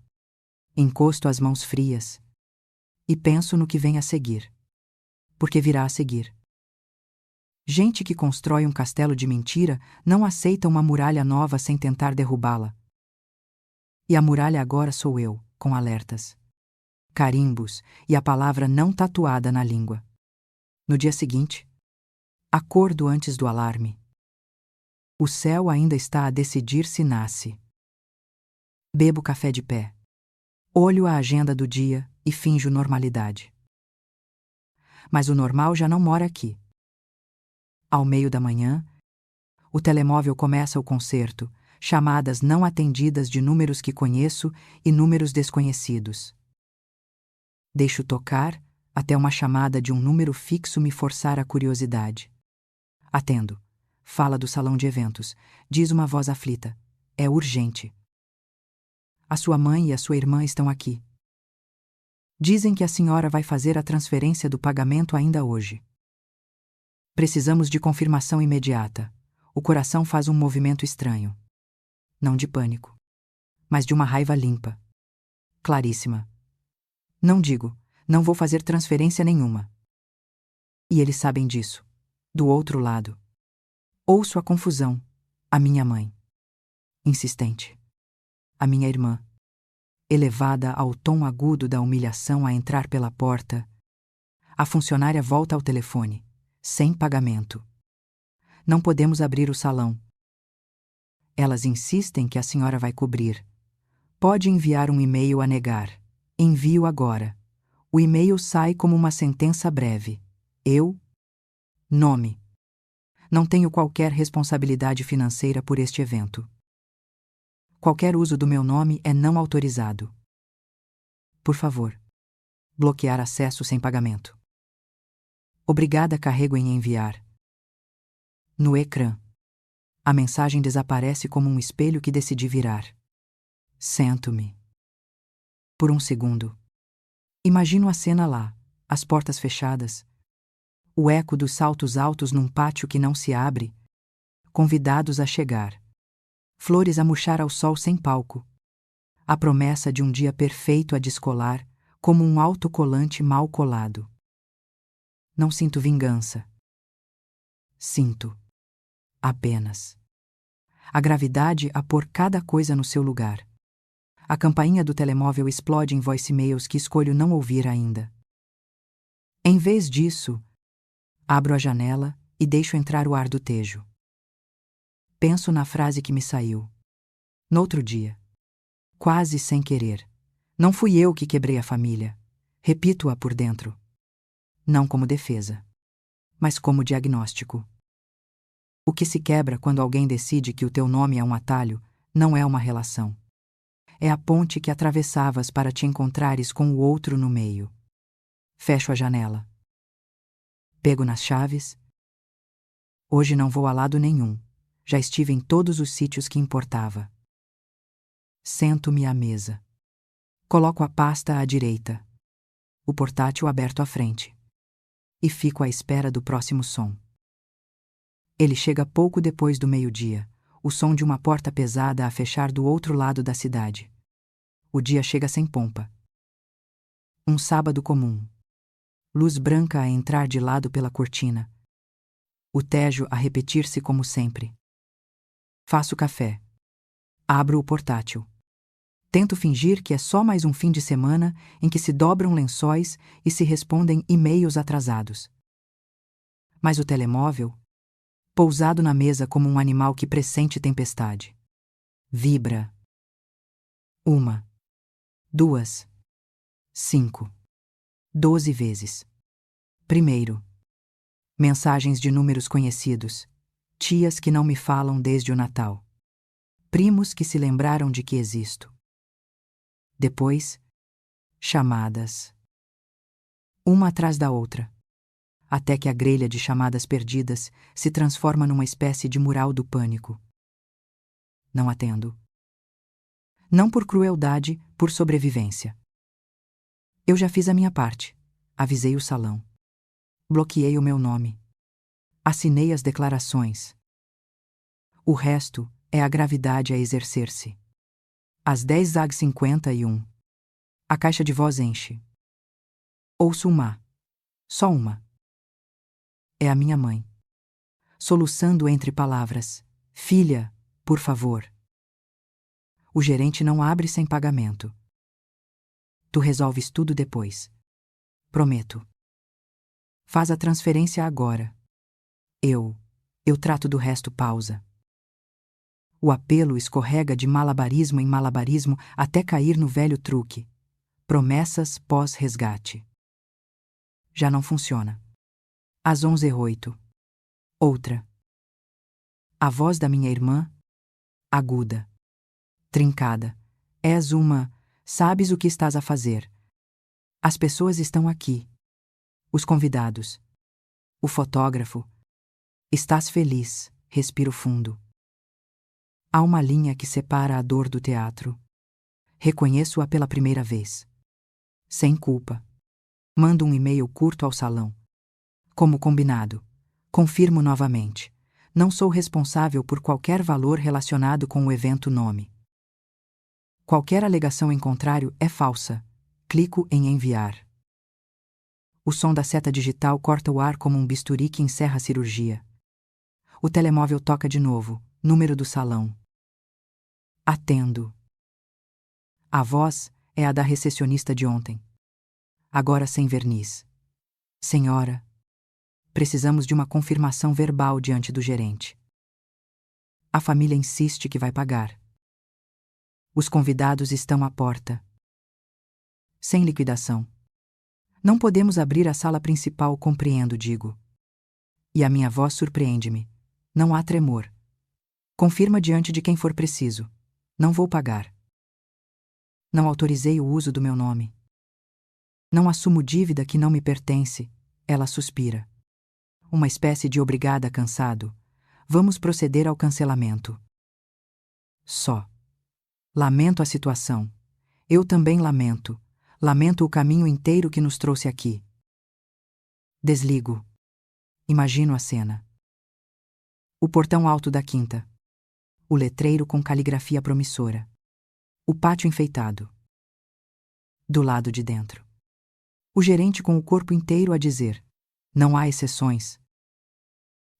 Encosto as mãos frias e penso no que vem a seguir. Porque virá a seguir. Gente que constrói um castelo de mentira não aceita uma muralha nova sem tentar derrubá-la. E a muralha agora sou eu, com alertas, carimbos e a palavra não tatuada na língua. No dia seguinte, acordo antes do alarme. O céu ainda está a decidir se nasce. Bebo café de pé. Olho a agenda do dia e finjo normalidade. Mas o normal já não mora aqui. Ao meio da manhã, o telemóvel começa o concerto, chamadas não atendidas de números que conheço e números desconhecidos. Deixo tocar até uma chamada de um número fixo me forçar a curiosidade. Atendo. Fala do salão de eventos. Diz uma voz aflita. É urgente. A sua mãe e a sua irmã estão aqui. Dizem que a senhora vai fazer a transferência do pagamento ainda hoje. Precisamos de confirmação imediata. O coração faz um movimento estranho. Não de pânico, mas de uma raiva limpa. Claríssima. Não digo, não vou fazer transferência nenhuma. E eles sabem disso. Do outro lado. Ouço a confusão. A minha mãe. Insistente. A minha irmã. Elevada ao tom agudo da humilhação a entrar pela porta. A funcionária volta ao telefone. Sem pagamento. Não podemos abrir o salão. Elas insistem que a senhora vai cobrir. Pode enviar um e-mail a negar. Envio agora. O e-mail sai como uma sentença breve. Eu. Nome. Não tenho qualquer responsabilidade financeira por este evento. Qualquer uso do meu nome é não autorizado. Por favor. Bloquear acesso sem pagamento. Obrigada, carrego em enviar. No ecrã. A mensagem desaparece como um espelho que decidi virar. Sento-me. Por um segundo. Imagino a cena lá, as portas fechadas, o eco dos saltos altos num pátio que não se abre, convidados a chegar, flores a murchar ao sol sem palco, a promessa de um dia perfeito a descolar, como um autocolante mal colado. Não sinto vingança. Sinto. Apenas. A gravidade a pôr cada coisa no seu lugar. A campainha do telemóvel explode em voicemails que escolho não ouvir ainda. Em vez disso, abro a janela e deixo entrar o ar do Tejo. Penso na frase que me saiu. Noutro dia. Quase sem querer. Não fui eu que quebrei a família. Repito-a por dentro. Não como defesa, mas como diagnóstico. O que se quebra quando alguém decide que o teu nome é um atalho não é uma relação. É a ponte que atravessavas para te encontrares com o outro no meio. Fecho a janela. Pego nas chaves. Hoje não vou a lado nenhum. Já estive em todos os sítios que importava. Sento-me à mesa. Coloco a pasta à direita. O portátil aberto à frente. E fico à espera do próximo som. Ele chega pouco depois do meio-dia, o som de uma porta pesada a fechar do outro lado da cidade. O dia chega sem pompa. Um sábado comum. Luz branca a entrar de lado pela cortina. O Tejo a repetir-se como sempre. Faço café. Abro o portátil. Tento fingir que é só mais um fim de semana em que se dobram lençóis e se respondem e-mails atrasados. Mas o telemóvel, pousado na mesa como um animal que pressente tempestade, vibra. 1, 2, 5, 12 vezes. Primeiro. Mensagens de números conhecidos. Tias que não me falam desde o Natal. Primos que se lembraram de que existo. Depois, chamadas. Uma atrás da outra. Até que a grelha de chamadas perdidas se transforma numa espécie de mural do pânico. Não atendo. Não por crueldade, por sobrevivência. Eu já fiz a minha parte. Avisei o salão. Bloqueei o meu nome. Assinei as declarações. O resto é a gravidade a exercer-se. Às 10h51. A caixa de voz enche. Ouço uma. Só uma. É a minha mãe. soluçando entre palavras: Filha, por favor. O gerente não abre sem pagamento. Tu resolves tudo depois. Prometo. Faz a transferência agora. Eu trato do resto. Pausa. O apelo escorrega de malabarismo em malabarismo até cair no velho truque. Promessas pós-resgate. Já não funciona. Às 11h08. Outra. A voz da minha irmã, aguda, trincada. És uma, sabes o que estás a fazer. As pessoas estão aqui. Os convidados. O fotógrafo. Estás feliz, respiro fundo. Há uma linha que separa a dor do teatro. Reconheço-a pela primeira vez. Sem culpa. Mando um e-mail curto ao salão. Como combinado. Confirmo novamente. Não sou responsável por qualquer valor relacionado com o evento nome. Qualquer alegação em contrário é falsa. Clico em enviar. O som da seta digital corta o ar como um bisturi que encerra a cirurgia. O telemóvel toca de novo. Número do salão. Atendo. A voz é a da recepcionista de ontem. Agora sem verniz. Senhora, precisamos de uma confirmação verbal diante do gerente. A família insiste que vai pagar. Os convidados estão à porta. Sem liquidação. Não podemos abrir a sala principal, compreendo, digo. E a minha voz surpreende-me. Não há tremor. Confirma diante de quem for preciso. Não vou pagar. Não autorizei o uso do meu nome. Não assumo dívida que não me pertence. Ela suspira. Uma espécie de obrigada cansado. Vamos proceder ao cancelamento. Só. Lamento a situação. Eu também lamento. Lamento o caminho inteiro que nos trouxe aqui. Desligo. Imagino a cena. O portão alto da quinta. O letreiro com caligrafia promissora. O pátio enfeitado. Do lado de dentro. O gerente com o corpo inteiro a dizer: não há exceções.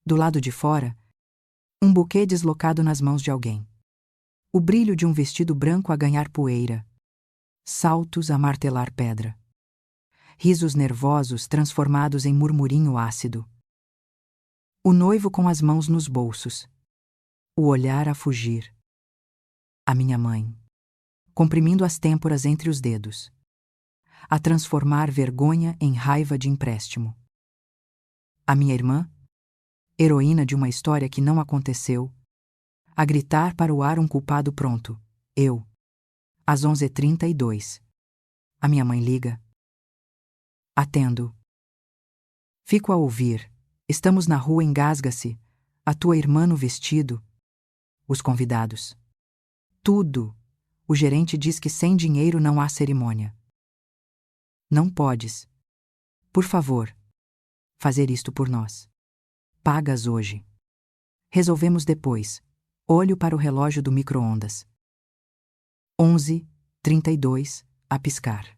Do lado de fora, um buquê deslocado nas mãos de alguém. O brilho de um vestido branco a ganhar poeira. Saltos a martelar pedra. Risos nervosos transformados em murmurinho ácido. O noivo com as mãos nos bolsos. O olhar a fugir. A minha mãe, comprimindo as têmporas entre os dedos. A transformar vergonha em raiva de empréstimo. A minha irmã, heroína de uma história que não aconteceu, a gritar para o ar um culpado pronto. Eu. Às 11h32. A minha mãe liga. Atendo. Fico a ouvir. Estamos na rua, engasga-se. A tua irmã no vestido. Os convidados. Tudo. O gerente diz que sem dinheiro não há cerimônia. Não podes. Por favor. Fazer isto por nós. Pagas hoje. Resolvemos depois. Olho para o relógio do micro-ondas. 11h32, a piscar.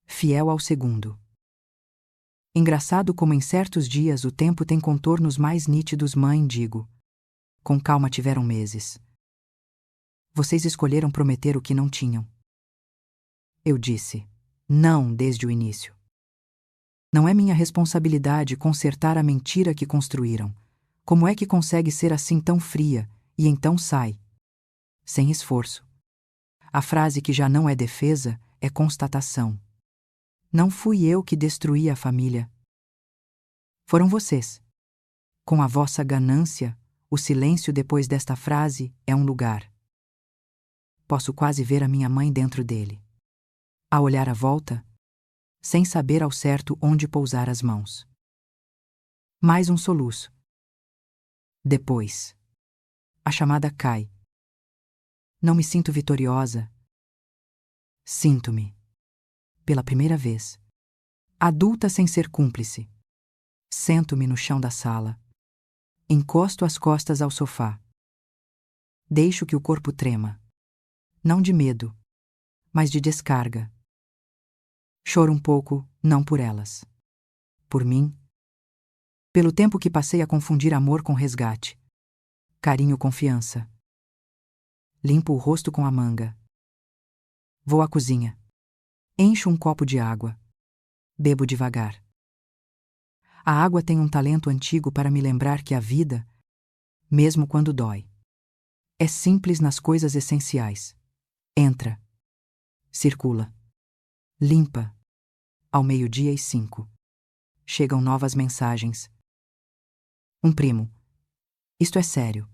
Fiel ao segundo. Engraçado como em certos dias o tempo tem contornos mais nítidos, mãe, digo. Com calma, tiveram meses. Vocês escolheram prometer o que não tinham. Eu disse, não desde o início. Não é minha responsabilidade consertar a mentira que construíram. Como é que consegue ser assim tão fria, e então sai? Sem esforço. A frase que já não é defesa é constatação. Não fui eu que destruí a família. Foram vocês. Com a vossa ganância, o silêncio depois desta frase é um lugar. Posso quase ver a minha mãe dentro dele. A olhar à volta, sem saber ao certo onde pousar as mãos. Mais um soluço. Depois. A chamada cai. Não me sinto vitoriosa. Sinto-me. Pela primeira vez. Adulta sem ser cúmplice. Sento-me no chão da sala. Encosto as costas ao sofá. Deixo que o corpo trema. Não de medo, mas de descarga. Choro um pouco, não por elas. Por mim. Pelo tempo que passei a confundir amor com resgate. Carinho, confiança. Limpo o rosto com a manga. Vou à cozinha. Encho um copo de água. Bebo devagar. A água tem um talento antigo para me lembrar que a vida, mesmo quando dói, é simples nas coisas essenciais. Entra. Circula. Limpa. Ao 12:05. Chegam novas mensagens. Um primo. Isto é sério.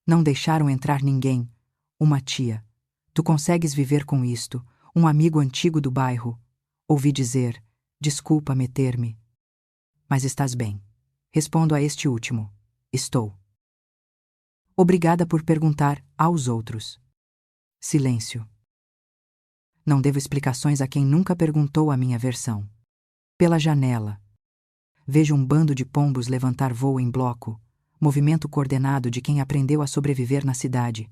Não deixaram entrar ninguém. Uma tia. Tu consegues viver com isto. Um amigo antigo do bairro. Ouvi dizer, desculpa meter-me. Mas estás bem. Respondo a este último. Estou. Obrigada por perguntar aos outros. Silêncio. Não devo explicações a quem nunca perguntou a minha versão. Pela janela. Vejo um bando de pombos levantar voo em bloco, movimento coordenado de quem aprendeu a sobreviver na cidade.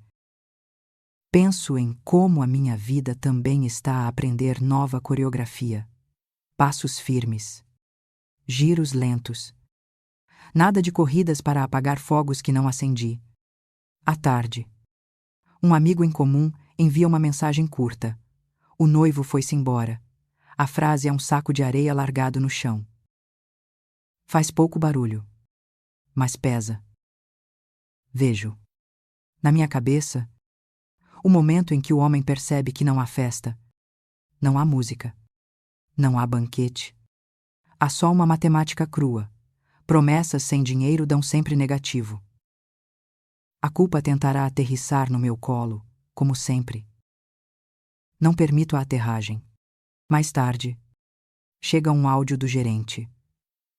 Penso em como a minha vida também está a aprender nova coreografia. Passos firmes. Giros lentos. Nada de corridas para apagar fogos que não acendi. À tarde. Um amigo em comum envia uma mensagem curta. O noivo foi-se embora. A frase é um saco de areia largado no chão. Faz pouco barulho, mas pesa. Vejo. Na minha cabeça, o momento em que o homem percebe que não há festa, não há música, não há banquete. Há só uma matemática crua. Promessas sem dinheiro dão sempre negativo. A culpa tentará aterrissar no meu colo, como sempre. Não permito a aterragem. Mais tarde, chega um áudio do gerente.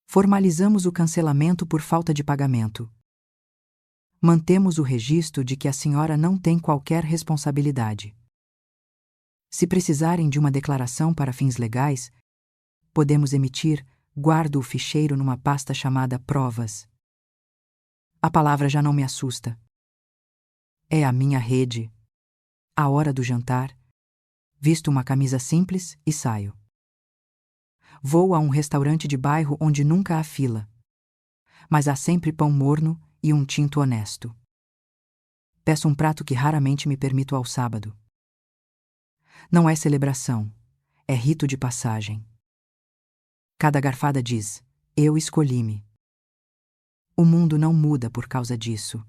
Formalizamos o cancelamento por falta de pagamento. Mantemos o registro de que a senhora não tem qualquer responsabilidade. Se precisarem de uma declaração para fins legais, podemos emitir, guardo o ficheiro numa pasta chamada provas. A palavra já não me assusta. É a minha rede. À hora do jantar, visto uma camisa simples e saio. Vou a um restaurante de bairro onde nunca há fila. Mas há sempre pão morno e um tinto honesto. Peço um prato que raramente me permito ao sábado. Não é celebração, é rito de passagem. Cada garfada diz, eu escolhi-me. O mundo não muda por causa disso.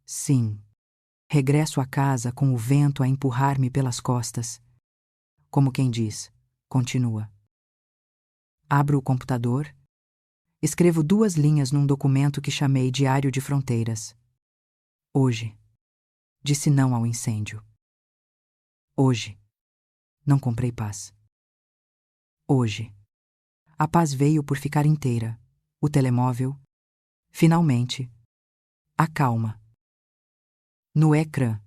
Sim, regresso a casa com o vento a empurrar-me pelas costas. Como quem diz, continua. Abro o computador. Escrevo 2 linhas num documento que chamei Diário de Fronteiras. Hoje, disse não ao incêndio. Hoje, não comprei paz. Hoje, a paz veio por ficar inteira. O telemóvel, finalmente, a calma. No ecrã,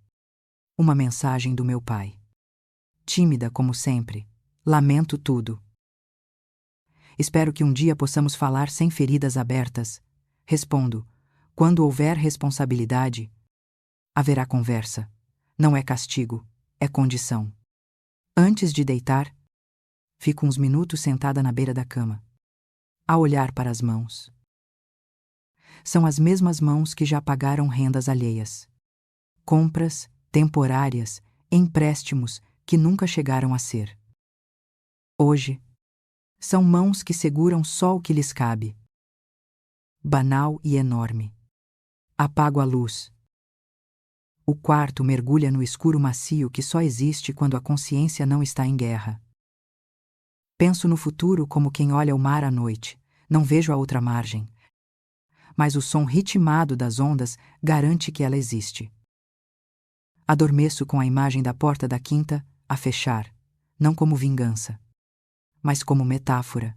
uma mensagem do meu pai. Tímida como sempre, lamento tudo. Espero que um dia possamos falar sem feridas abertas. Respondo, quando houver responsabilidade, haverá conversa. Não é castigo, é condição. Antes de deitar, fico uns minutos sentada na beira da cama, a olhar para as mãos. São as mesmas mãos que já pagaram rendas alheias. Compras, temporárias, empréstimos que nunca chegaram a ser. Hoje, são mãos que seguram só o que lhes cabe. Banal e enorme. Apago a luz. O quarto mergulha no escuro macio que só existe quando a consciência não está em guerra. Penso no futuro como quem olha o mar à noite. Não vejo a outra margem. Mas o som ritmado das ondas garante que ela existe. Adormeço com a imagem da porta da quinta a fechar, não como vingança, mas como metáfora.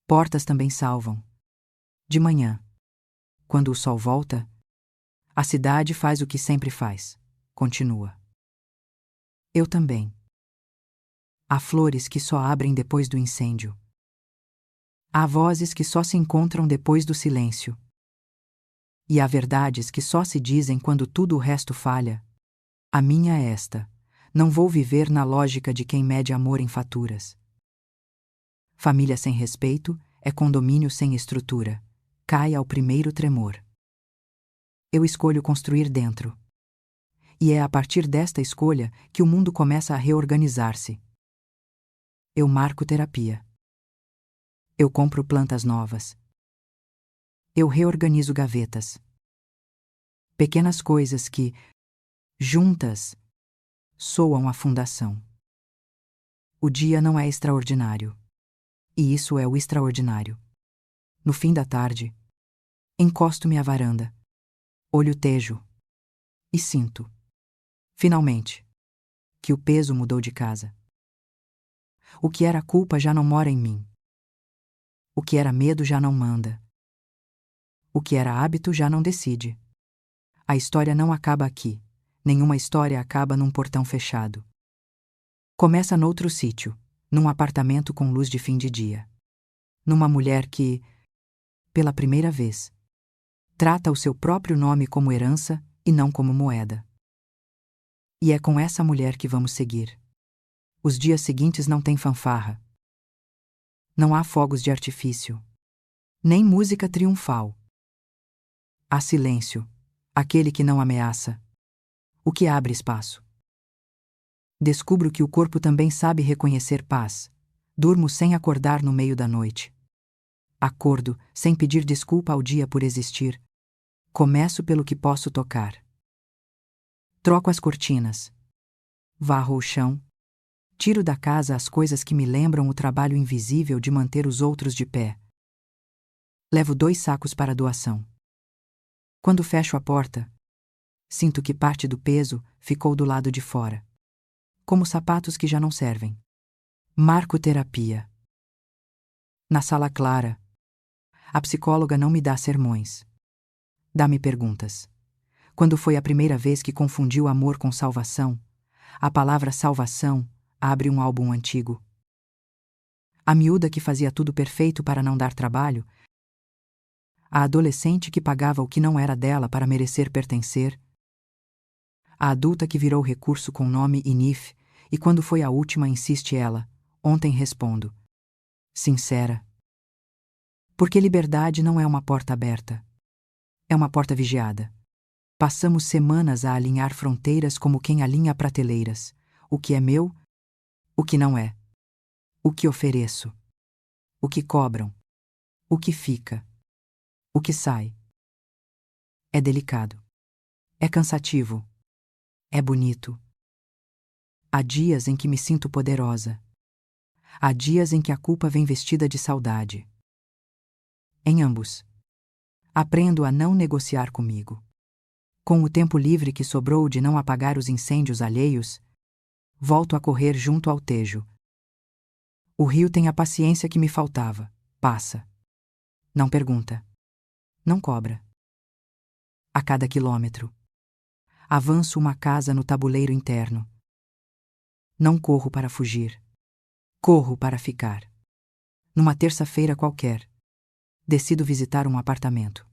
Portas também salvam. De manhã, quando o sol volta, a cidade faz o que sempre faz, continua. Eu também. Há flores que só abrem depois do incêndio. Há vozes que só se encontram depois do silêncio. E há verdades que só se dizem quando tudo o resto falha. A minha é esta. Não vou viver na lógica de quem mede amor em faturas. Família sem respeito é condomínio sem estrutura. Cai ao primeiro tremor. Eu escolho construir dentro. E é a partir desta escolha que o mundo começa a reorganizar-se. Eu marco terapia. Eu compro plantas novas. Eu reorganizo gavetas. Pequenas coisas que, juntas, soam a fundação. O dia não é extraordinário. E isso é o extraordinário. No fim da tarde, encosto-me à varanda, olho o tejo e sinto, finalmente, que o peso mudou de casa. O que era culpa já não mora em mim. O que era medo já não manda. O que era hábito já não decide. A história não acaba aqui. Nenhuma história acaba num portão fechado. Começa noutro sítio, num apartamento com luz de fim de dia. Numa mulher que, pela primeira vez, trata o seu próprio nome como herança e não como moeda. E é com essa mulher que vamos seguir. Os dias seguintes não têm fanfarra. Não há fogos de artifício. Nem música triunfal. Há silêncio, aquele que não ameaça, o que abre espaço. Descubro que o corpo também sabe reconhecer paz. Durmo sem acordar no meio da noite. Acordo sem pedir desculpa ao dia por existir. Começo pelo que posso tocar. Troco as cortinas. Varro o chão. Tiro da casa as coisas que me lembram o trabalho invisível de manter os outros de pé. Levo 2 sacos para doação. Quando fecho a porta, sinto que parte do peso ficou do lado de fora. Como sapatos que já não servem. Marco terapia. Na sala clara, a psicóloga não me dá sermões. Dá-me perguntas. Quando foi a primeira vez que confundiu amor com salvação? A palavra salvação abre um álbum antigo. A miúda que fazia tudo perfeito para não dar trabalho? A adolescente que pagava o que não era dela para merecer pertencer? A adulta que virou recurso com nome INIF, e quando foi a última insiste ela, ontem respondo. Sincera. Porque liberdade não é uma porta aberta. É uma porta vigiada. Passamos semanas a alinhar fronteiras como quem alinha prateleiras. O que é meu, o que não é. O que ofereço. O que cobram. O que fica. O que sai. É delicado. É cansativo. É bonito. Há dias em que me sinto poderosa. Há dias em que a culpa vem vestida de saudade. Em ambos, aprendo a não negociar comigo. Com o tempo livre que sobrou de não apagar os incêndios alheios, volto a correr junto ao tejo. O rio tem a paciência que me faltava. Passa. Não pergunta. Não cobra. A cada quilômetro, avanço uma casa no tabuleiro interno. Não corro para fugir. Corro para ficar. Numa terça-feira qualquer, decido visitar um apartamento.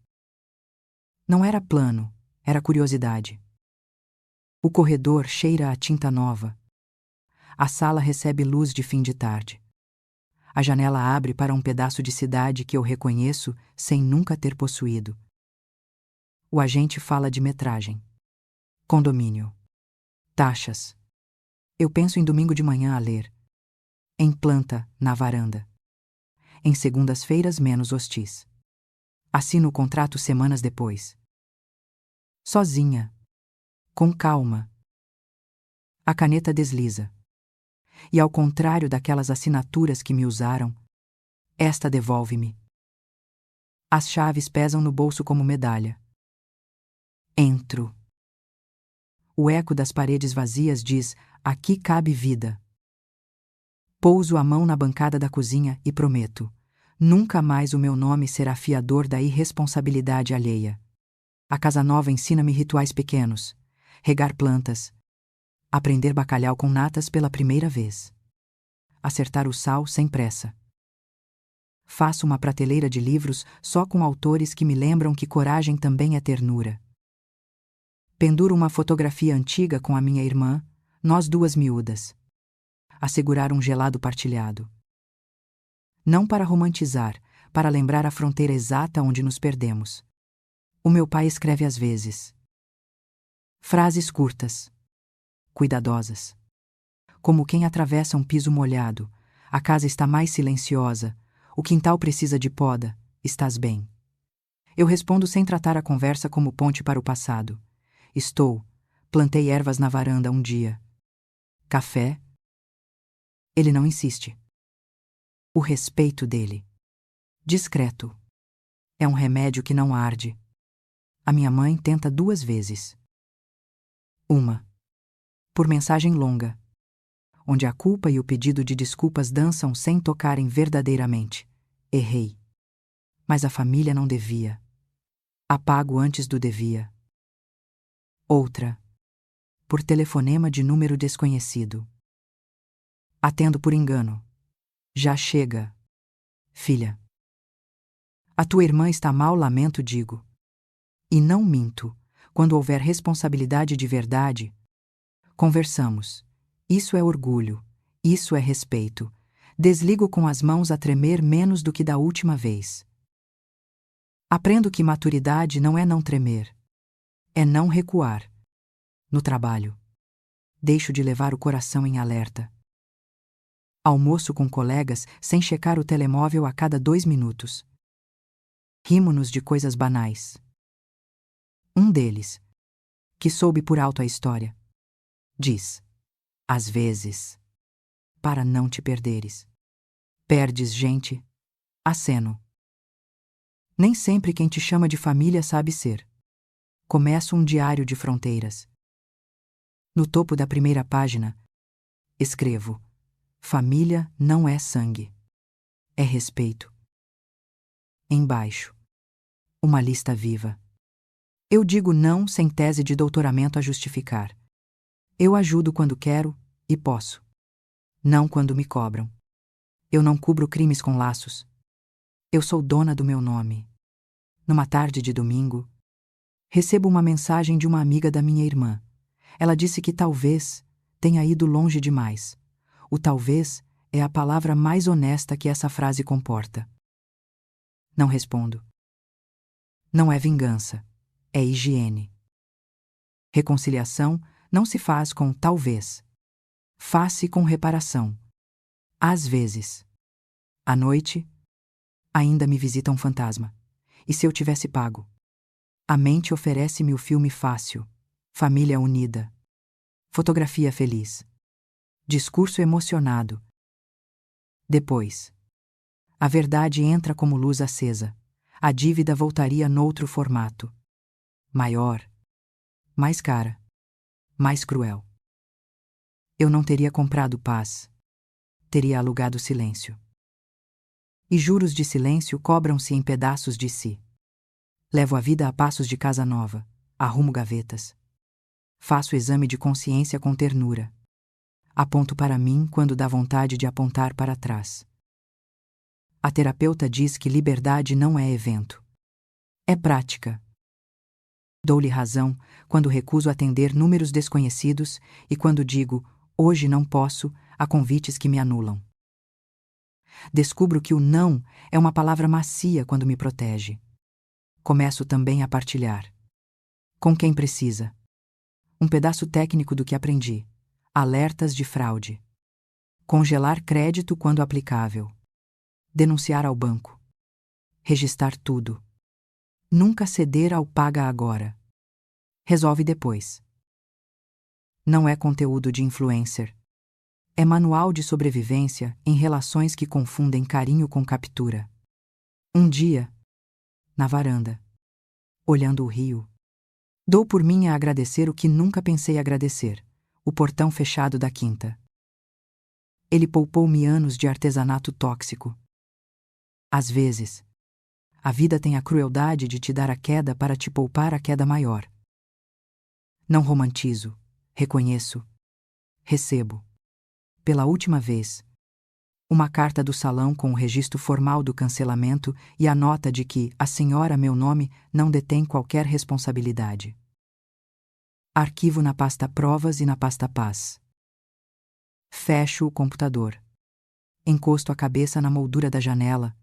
Não era plano, era curiosidade. O corredor cheira a tinta nova. A sala recebe luz de fim de tarde. A janela abre para um pedaço de cidade que eu reconheço sem nunca ter possuído. O agente fala de metragem. Condomínio. Taxas. Eu penso em domingo de manhã a ler. Em planta, na varanda. Em segundas-feiras menos hostis. Assino o contrato semanas depois. Sozinha. Com calma. A caneta desliza. E ao contrário daquelas assinaturas que me usaram, esta devolve-me. As chaves pesam no bolso como medalha. Entro. O eco das paredes vazias diz: aqui cabe vida. Pouso a mão na bancada da cozinha e prometo: nunca mais o meu nome será fiador da irresponsabilidade alheia. A casa nova ensina-me rituais pequenos: regar plantas, aprender bacalhau com natas pela primeira vez, acertar o sal sem pressa. Faço uma prateleira de livros só com autores que me lembram que coragem também é ternura. Penduro uma fotografia antiga com a minha irmã, nós 2 miúdas. A segurar um gelado partilhado. Não para romantizar, para lembrar a fronteira exata onde nos perdemos. O meu pai escreve às vezes. Frases curtas, cuidadosas. Como quem atravessa um piso molhado, a casa está mais silenciosa, o quintal precisa de poda, estás bem? Eu respondo sem tratar a conversa como ponte para o passado. Estou. Plantei ervas na varanda um dia. Café? Ele não insiste. O respeito dele. Discreto. É um remédio que não arde. A minha mãe tenta 2 vezes. Uma. Por mensagem longa, onde a culpa e o pedido de desculpas dançam sem tocarem verdadeiramente. Errei. Mas a família não devia. Apago antes do devia. Outra. Por telefonema de número desconhecido. Atendo por engano. Já chega. Filha. A tua irmã está mal, lamento, digo. E não minto. Quando houver responsabilidade de verdade, conversamos. Isso é orgulho. Isso é respeito. Desligo com as mãos a tremer menos do que da última vez. Aprendo que maturidade não é não tremer. É não recuar. No trabalho. Deixo de levar o coração em alerta. Almoço com colegas sem checar o telemóvel a cada 2 minutos. Rimo-nos de coisas banais. Um deles, que soube por alto a história, diz: às vezes, para não te perderes. Perdes gente? Aceno. Nem sempre quem te chama de família sabe ser. Começo um diário de fronteiras. No topo da primeira página, escrevo: família não é sangue. É respeito. Embaixo, uma lista viva. Eu digo não sem tese de doutoramento a justificar. Eu ajudo quando quero e posso. Não quando me cobram. Eu não cubro crimes com laços. Eu sou dona do meu nome. Numa tarde de domingo, recebo uma mensagem de uma amiga da minha irmã. Ela disse que talvez tenha ido longe demais. O talvez é a palavra mais honesta que essa frase comporta. Não respondo. Não é vingança, é higiene. Reconciliação não se faz com talvez. Faz-se com reparação. Às vezes. À noite, ainda me visita um fantasma. E se eu tivesse pago? A mente oferece-me o filme fácil. Família unida. Fotografia feliz. Discurso emocionado. Depois. A verdade entra como luz acesa. A dívida voltaria noutro formato. Maior. Mais cara. Mais cruel. Eu não teria comprado paz. Teria alugado silêncio. E juros de silêncio cobram-se em pedaços de si. Levo a vida a passos de casa nova. Arrumo gavetas. Faço exame de consciência com ternura. Aponto para mim quando dá vontade de apontar para trás. A terapeuta diz que liberdade não é evento. É prática. Dou-lhe razão quando recuso atender números desconhecidos e quando digo, hoje não posso, a convites que me anulam. Descubro que o não é uma palavra macia quando me protege. Começo também a partilhar. Com quem precisa. Um pedaço técnico do que aprendi. Alertas de fraude. Congelar crédito quando aplicável. Denunciar ao banco. Registrar tudo. Nunca ceder ao paga agora. Resolve depois. Não é conteúdo de influencer. É manual de sobrevivência em relações que confundem carinho com captura. Um dia, na varanda, olhando o rio, dou por mim a agradecer o que nunca pensei agradecer, o portão fechado da quinta. Ele poupou-me anos de artesanato tóxico. Às vezes, a vida tem a crueldade de te dar a queda para te poupar a queda maior. Não romantizo, reconheço, recebo. Pela última vez, uma carta do salão com o registro formal do cancelamento e a nota de que a senhora, meu nome, não detém qualquer responsabilidade. Arquivo na pasta Provas e na pasta Paz. Fecho o computador. Encosto a cabeça na moldura da janela.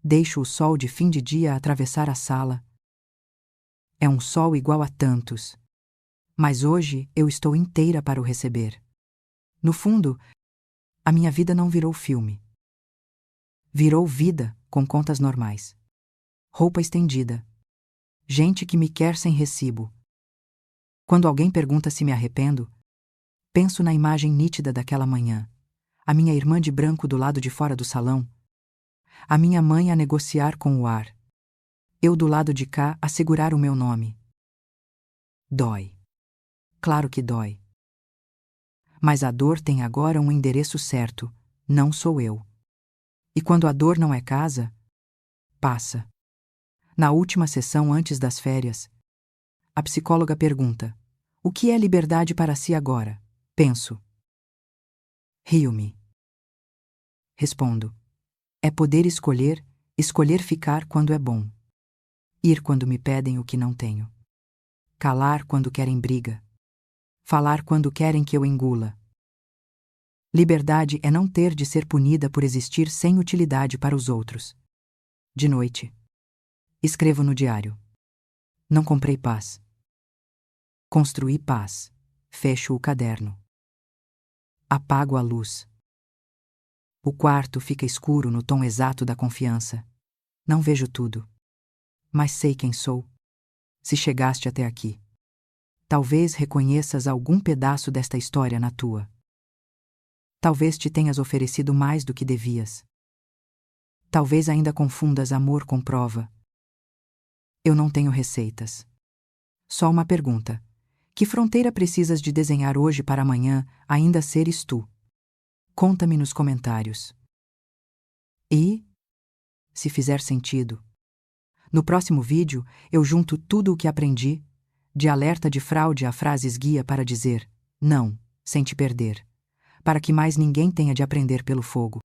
Deixo o sol de fim de dia atravessar a sala. É um sol igual a tantos. Mas hoje eu estou inteira para o receber. No fundo, a minha vida não virou filme. Virou vida com contas normais. Roupa estendida. Gente que me quer sem recibo. Quando alguém pergunta se me arrependo, penso na imagem nítida daquela manhã. A minha irmã de branco do lado de fora do salão. A minha mãe a negociar com o ar. Eu do lado de cá a segurar o meu nome. Dói. Claro que dói. Mas a dor tem agora um endereço certo, não sou eu. E quando a dor não é casa, passa. Na última sessão antes das férias, a psicóloga pergunta: o que é liberdade para si agora? Penso. Rio-me. Respondo: é poder escolher, escolher ficar quando é bom. Ir quando me pedem o que não tenho. Calar quando querem briga. Falar quando querem que eu engula. Liberdade é não ter de ser punida por existir sem utilidade para os outros. De noite. Escrevo no diário. Não comprei paz. Construí paz. Fecho o caderno. Apago a luz. O quarto fica escuro no tom exato da confiança. Não vejo tudo. Mas sei quem sou. Se chegaste até aqui. Talvez reconheças algum pedaço desta história na tua. Talvez te tenhas oferecido mais do que devias. Talvez ainda confundas amor com prova. Eu não tenho receitas. Só uma pergunta. Que fronteira precisas de desenhar hoje para amanhã ainda seres tu? Conta-me nos comentários. E, se fizer sentido, no próximo vídeo eu junto tudo o que aprendi, de alerta de fraude a frases guia para dizer não, sem te perder, para que mais ninguém tenha de aprender pelo fogo.